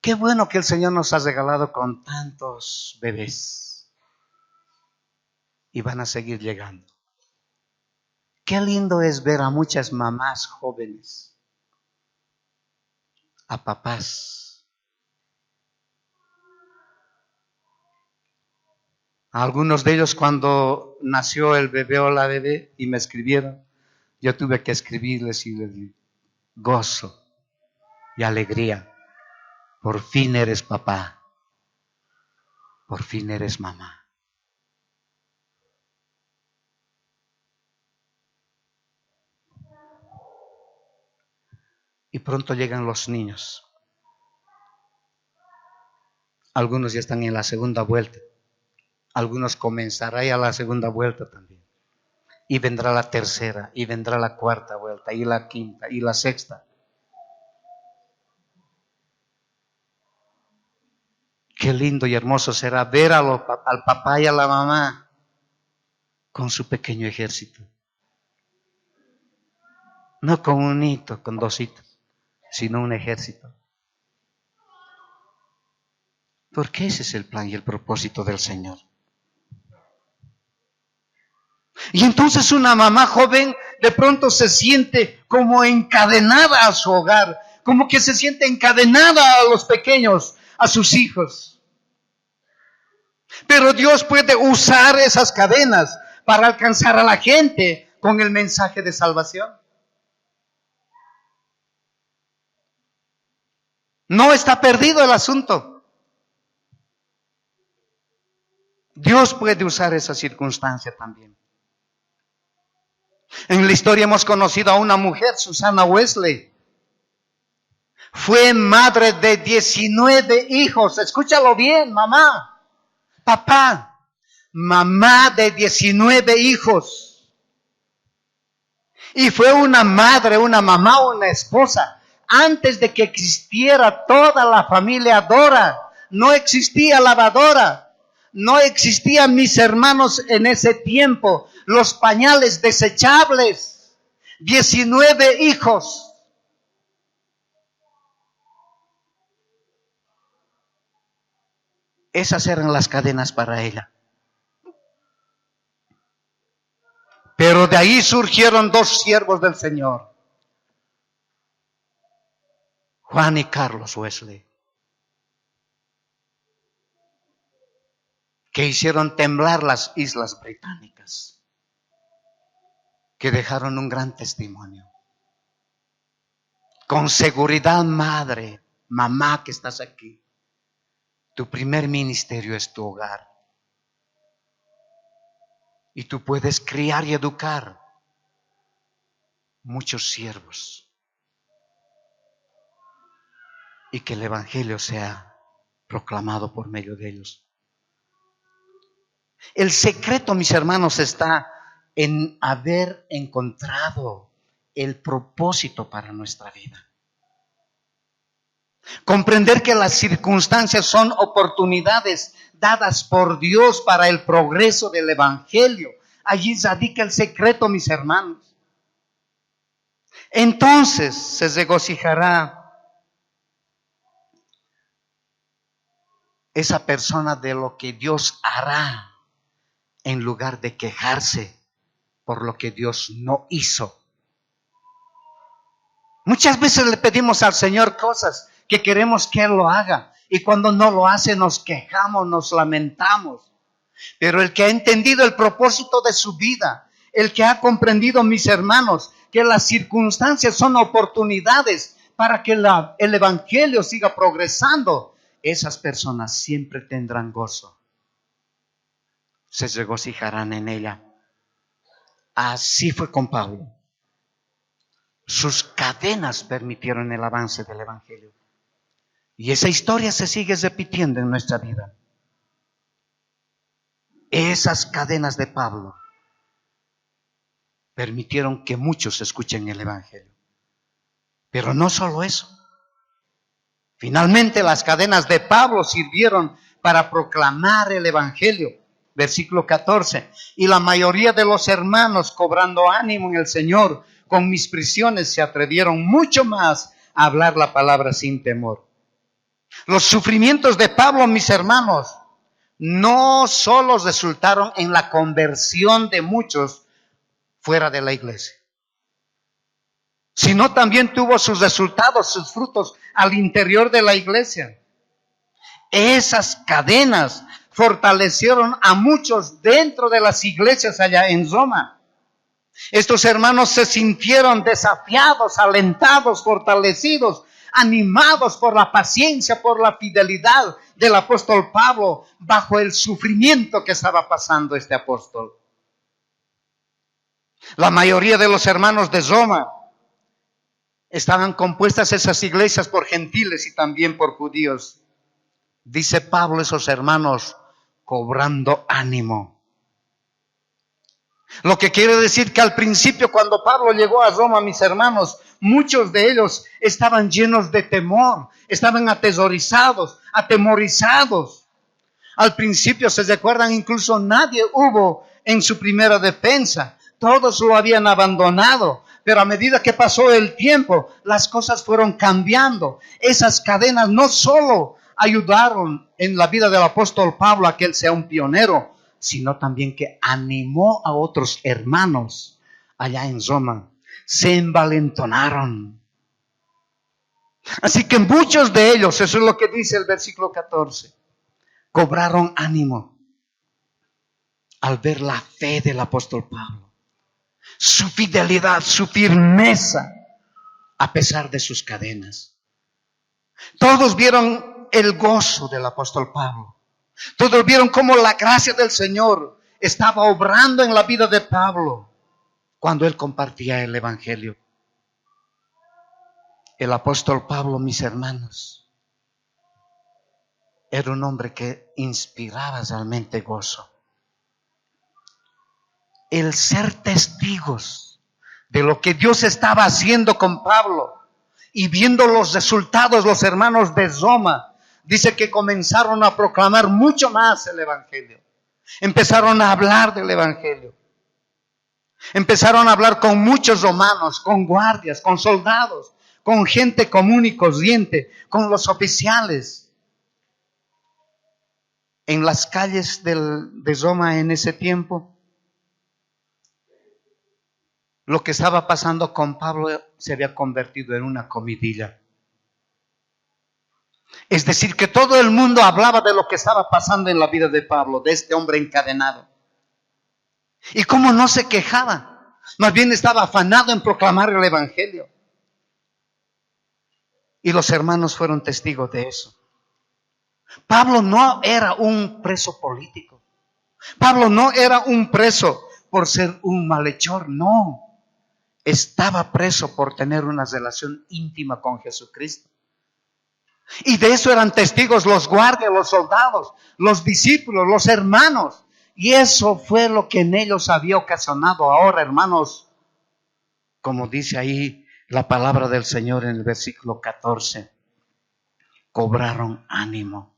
Qué bueno que el Señor nos ha regalado con tantos bebés. Y van a seguir llegando. Qué lindo es ver a muchas mamás jóvenes, a papás. A algunos de ellos cuando nació el bebé o la bebé y me escribieron, yo tuve que escribirles y les di gozo y alegría. Por fin eres papá. Por fin eres mamá. Y pronto llegan los niños. Algunos ya están en la segunda vuelta. Algunos comenzarán ya la segunda vuelta también. Y vendrá la tercera, y vendrá la cuarta vuelta, y la quinta, y la sexta. Qué lindo y hermoso será ver al papá y a la mamá con su pequeño ejército. No con un hito, con dos hitos, sino un ejército. Porque ese es el plan y el propósito del Señor. Y entonces una mamá joven de pronto se siente como encadenada a su hogar, como que se siente encadenada a los pequeños, a sus hijos. Pero Dios puede usar esas cadenas para alcanzar a la gente con el mensaje de salvación. No está perdido el asunto. Dios puede usar esa circunstancia también. En la historia hemos conocido a una mujer, Susana Wesley. Fue madre de 19 hijos. Escúchalo bien, mamá, papá. Mamá de 19 hijos. Y fue una madre, una mamá, una esposa. Antes de que existiera toda la familia Dora, no existía lavadora. No existían mis hermanos en ese tiempo. Los pañales desechables. 19 hijos. Esas eran las cadenas para ella. Pero de ahí surgieron dos siervos del Señor. Juan y Carlos Wesley. Que hicieron temblar las islas británicas. Que dejaron un gran testimonio. Con seguridad, madre, mamá que estás aquí. Tu primer ministerio es tu hogar. Y tú puedes criar y educar muchos siervos. Y que el evangelio sea proclamado por medio de ellos. El secreto, mis hermanos, está en haber encontrado el propósito para nuestra vida. Comprender que las circunstancias son oportunidades dadas por Dios para el progreso del Evangelio. Allí radica el secreto, mis hermanos. Entonces se regocijará esa persona de lo que Dios hará, en lugar de quejarse por lo que Dios no hizo. Muchas veces le pedimos al Señor cosas que queremos que Él lo haga, y cuando no lo hace nos quejamos, nos lamentamos. Pero el que ha entendido el propósito de su vida, el que ha comprendido, mis hermanos, que las circunstancias son oportunidades para que el Evangelio siga progresando, esas personas siempre tendrán gozo. Se regocijarán en ella. Así fue con Pablo. Sus cadenas permitieron el avance del Evangelio. Y esa historia se sigue repitiendo en nuestra vida. Esas cadenas de Pablo permitieron que muchos escuchen el Evangelio. Pero no solo eso. Finalmente las cadenas de Pablo sirvieron para proclamar el Evangelio. Versículo 14. Y la mayoría de los hermanos, cobrando ánimo en el Señor, con mis prisiones se atrevieron mucho más a hablar la palabra sin temor. Los sufrimientos de Pablo, mis hermanos, no solo resultaron en la conversión de muchos fuera de la iglesia, sino también tuvo sus resultados, sus frutos al interior de la iglesia. Esas cadenas fortalecieron a muchos dentro de las iglesias allá en Roma. Estos hermanos se sintieron desafiados, alentados, fortalecidos, animados por la paciencia, por la fidelidad del apóstol Pablo bajo el sufrimiento que estaba pasando este apóstol. La mayoría de los hermanos de Roma estaban compuestas esas iglesias por gentiles y también por judíos. Dice Pablo, esos hermanos cobrando ánimo. Lo que quiere decir que al principio, cuando Pablo llegó a Roma, mis hermanos, muchos de ellos estaban llenos de temor, estaban atemorizados. Al principio, se recuerdan, incluso nadie hubo en su primera defensa. Todos lo habían abandonado. Pero a medida que pasó el tiempo, las cosas fueron cambiando. Esas cadenas no solo ayudaron en la vida del apóstol Pablo a que él sea un pionero, sino también que animó a otros hermanos allá en Roma. Se envalentonaron. Así que muchos de ellos, eso es lo que dice el versículo 14, cobraron ánimo al ver la fe del apóstol Pablo, su fidelidad, su firmeza, a pesar de sus cadenas. Todos vieron el gozo del apóstol Pablo. Todos vieron cómo la gracia del Señor estaba obrando en la vida de Pablo cuando él compartía el Evangelio. El apóstol Pablo, mis hermanos, era un hombre que inspiraba realmente gozo. El ser testigos de lo que Dios estaba haciendo con Pablo y viendo los resultados, los hermanos de Roma, dice que comenzaron a proclamar mucho más el Evangelio. Empezaron a hablar del Evangelio. Empezaron a hablar con muchos romanos, con guardias, con soldados, con gente común y corriente, con los oficiales. En las calles de Roma en ese tiempo, lo que estaba pasando con Pablo se había convertido en una comidilla. Es decir, que todo el mundo hablaba de lo que estaba pasando en la vida de Pablo, de este hombre encadenado. Y cómo no se quejaba, más bien estaba afanado en proclamar el Evangelio. Y los hermanos fueron testigos de eso. Pablo no era un preso político. Pablo no era un preso por ser un malhechor, no. Estaba preso por tener una relación íntima con Jesucristo. Y de eso eran testigos los guardias, los soldados, los discípulos, los hermanos. Y eso fue lo que en ellos había ocasionado ahora, hermanos, como dice ahí la palabra del Señor en el versículo 14, cobraron ánimo.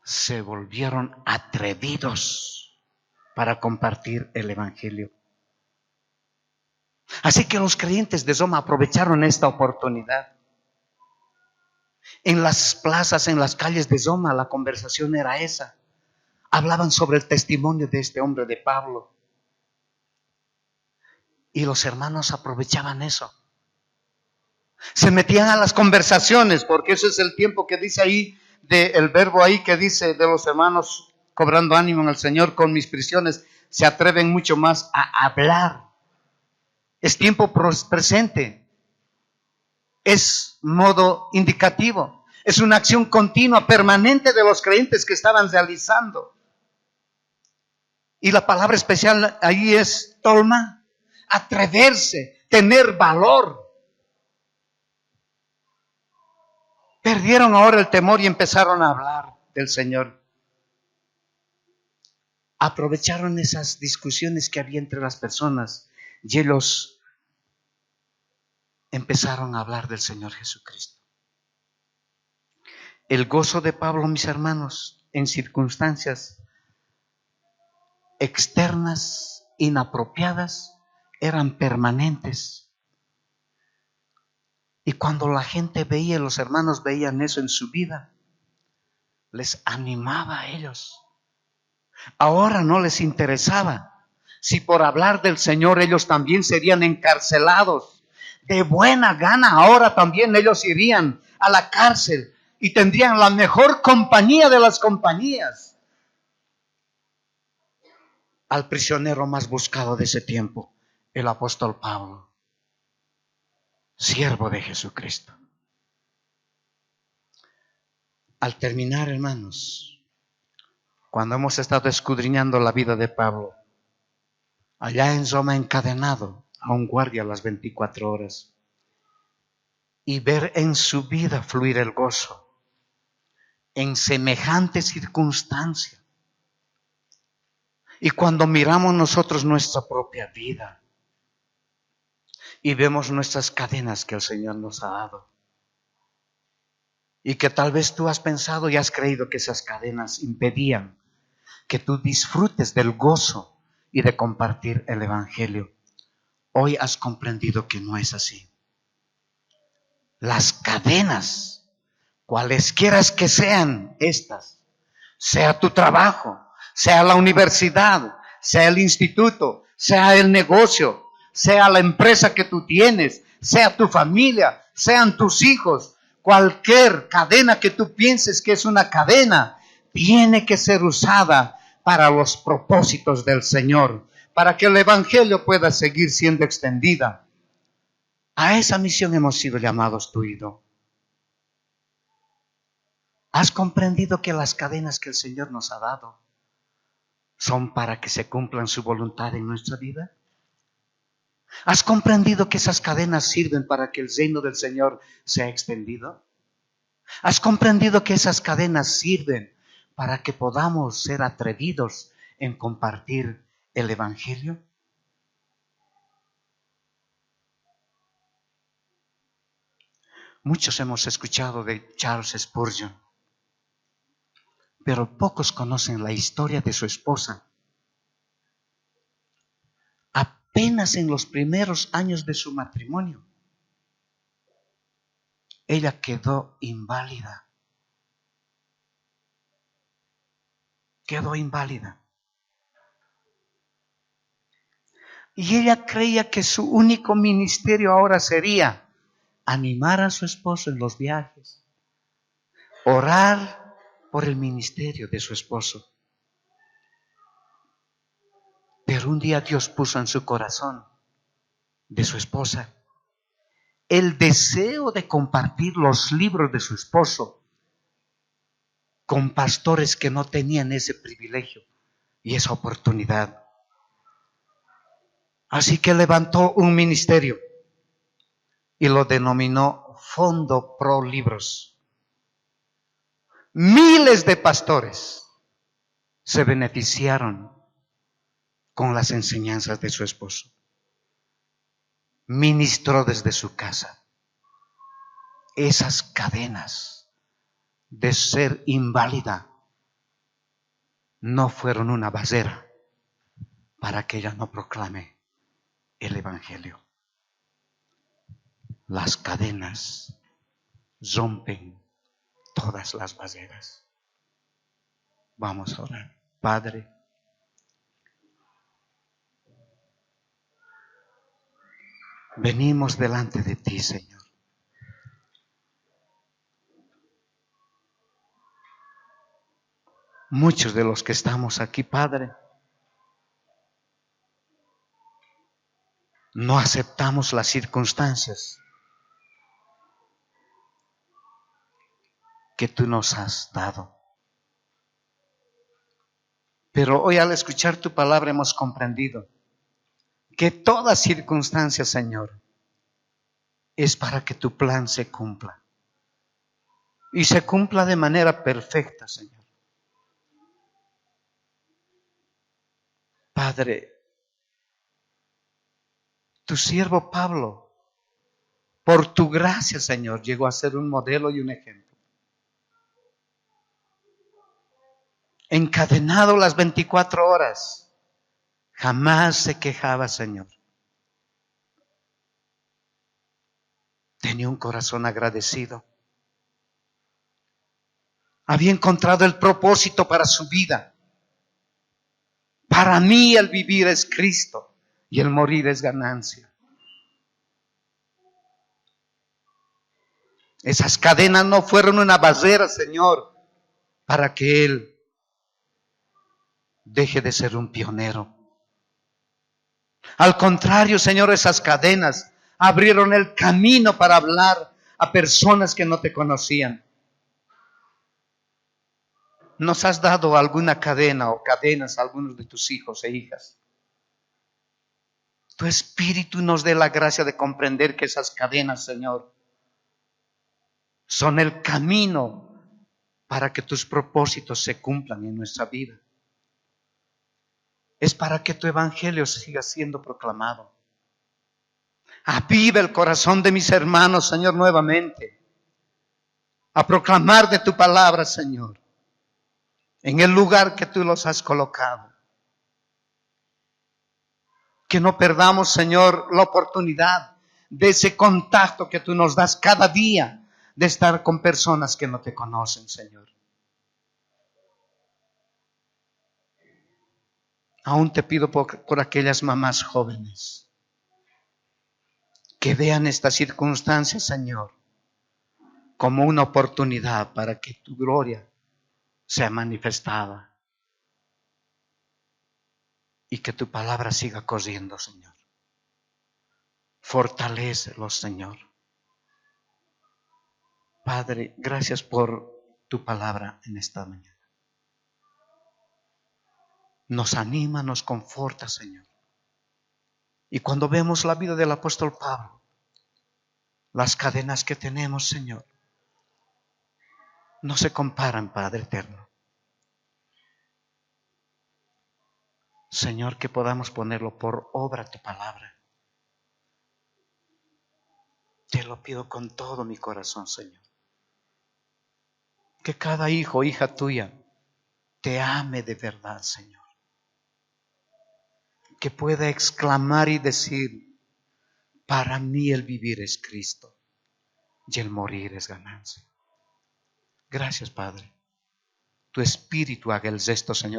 se volvieron atrevidos para compartir el Evangelio. Así que los creyentes de Soma aprovecharon esta oportunidad. En las plazas, en las calles de Soma, la conversación era esa. Hablaban sobre el testimonio de este hombre, de Pablo. Y los hermanos aprovechaban eso. Se metían a las conversaciones, porque ese es el tiempo que dice ahí, el verbo ahí que dice de los hermanos cobrando ánimo en el Señor con mis prisiones, se atreven mucho más a hablar. Es tiempo presente. Es modo indicativo. Es una acción continua, permanente de los creyentes que estaban realizando. Y la palabra especial ahí es tolma, atreverse, tener valor. Perdieron ahora el temor y empezaron a hablar del Señor. Aprovecharon esas discusiones que había entre las personas y ellos empezaron a hablar del Señor Jesucristo. El gozo de Pablo, mis hermanos, en circunstancias externas, inapropiadas, eran permanentes. Y cuando la gente veía, los hermanos veían eso en su vida, les animaba a ellos. Ahora no les interesaba si por hablar del Señor ellos también serían encarcelados. De buena gana ahora también ellos irían a la cárcel y tendrían la mejor compañía de las compañías. Al prisionero más buscado de ese tiempo, el apóstol Pablo, siervo de Jesucristo. Al terminar, hermanos, cuando hemos estado escudriñando la vida de Pablo, allá en Soma encadenado a un guardia a las 24 horas, y ver en su vida fluir el gozo, en semejante circunstancia. Y cuando miramos nosotros nuestra propia vida, y vemos nuestras cadenas que el Señor nos ha dado, y que tal vez tú has pensado y has creído que esas cadenas impedían que tú disfrutes del gozo y de compartir el Evangelio. Hoy has comprendido que no es así. Las cadenas, cualesquiera que sean estas, sea tu trabajo, sea la universidad, sea el instituto, sea el negocio, sea la empresa que tú tienes, sea tu familia, sean tus hijos, cualquier cadena que tú pienses que es una cadena, tiene que ser usada para los propósitos del Señor, para que el Evangelio pueda seguir siendo extendida. A esa misión hemos sido llamados tú y yo. ¿Has comprendido que las cadenas que el Señor nos ha dado son para que se cumplan su voluntad en nuestra vida? ¿Has comprendido que esas cadenas sirven para que el reino del Señor sea extendido? ¿Has comprendido que esas cadenas sirven para que podamos ser atrevidos en compartir el Evangelio? Muchos hemos escuchado de Charles Spurgeon, pero pocos conocen la historia de su esposa. Apenas en los primeros años de su matrimonio, ella quedó inválida. Quedó inválida. Y ella creía que su único ministerio ahora sería animar a su esposo en los viajes, orar por el ministerio de su esposo. Pero un día Dios puso en su corazón de su esposa el deseo de compartir los libros de su esposo con pastores que no tenían ese privilegio y esa oportunidad. Así que levantó un ministerio y lo denominó Fondo Pro Libros. Miles de pastores se beneficiaron con las enseñanzas de su esposo. Ministró desde su casa. Esas cadenas de ser inválida no fueron una barrera para que ella no proclame el Evangelio. Las cadenas rompen todas las barreras. Vamos a orar. Padre, venimos delante de ti, Señor. Muchos de los que estamos aquí, Padre, no aceptamos las circunstancias que tú nos has dado. Pero hoy al escuchar tu palabra hemos comprendido que toda circunstancia, Señor, es para que tu plan se cumpla. Y se cumpla de manera perfecta, Señor. Padre, tu siervo Pablo, por tu gracia, Señor, llegó a ser un modelo y un ejemplo. Encadenado las 24 horas, jamás se quejaba, Señor. Tenía un corazón agradecido. Había encontrado el propósito para su vida. Para mí el vivir es Cristo y el morir es ganancia. Esas cadenas no fueron una barrera, Señor, para que Él deje de ser un pionero. Al contrario, Señor, esas cadenas abrieron el camino para hablar a personas que no te conocían. Nos has dado alguna cadena o cadenas a algunos de tus hijos e hijas. Tu Espíritu nos dé la gracia de comprender que esas cadenas, Señor, son el camino para que tus propósitos se cumplan en nuestra vida. Es para que tu evangelio siga siendo proclamado. Aviva el corazón de mis hermanos, Señor, nuevamente, a proclamar de tu palabra, Señor, en el lugar que tú los has colocado. Que no perdamos, Señor, la oportunidad de ese contacto que tú nos das cada día, de estar con personas que no te conocen, Señor. Aún te pido por aquellas mamás jóvenes que vean esta circunstancia, Señor, como una oportunidad para que tu gloria sea manifestada y que tu palabra siga corriendo, Señor. Fortalécelos, Señor. Padre, gracias por tu palabra en esta mañana. Nos anima, nos conforta, Señor. Y cuando vemos la vida del apóstol Pablo, las cadenas que tenemos, Señor, no se comparan, Padre eterno. Señor, que podamos ponerlo por obra tu palabra. Te lo pido con todo mi corazón, Señor. Que cada hijo o hija tuya te ame de verdad, Señor. Que pueda exclamar y decir, para mí el vivir es Cristo y el morir es ganancia. Gracias, Padre. Tu Espíritu haga el gesto, Señor.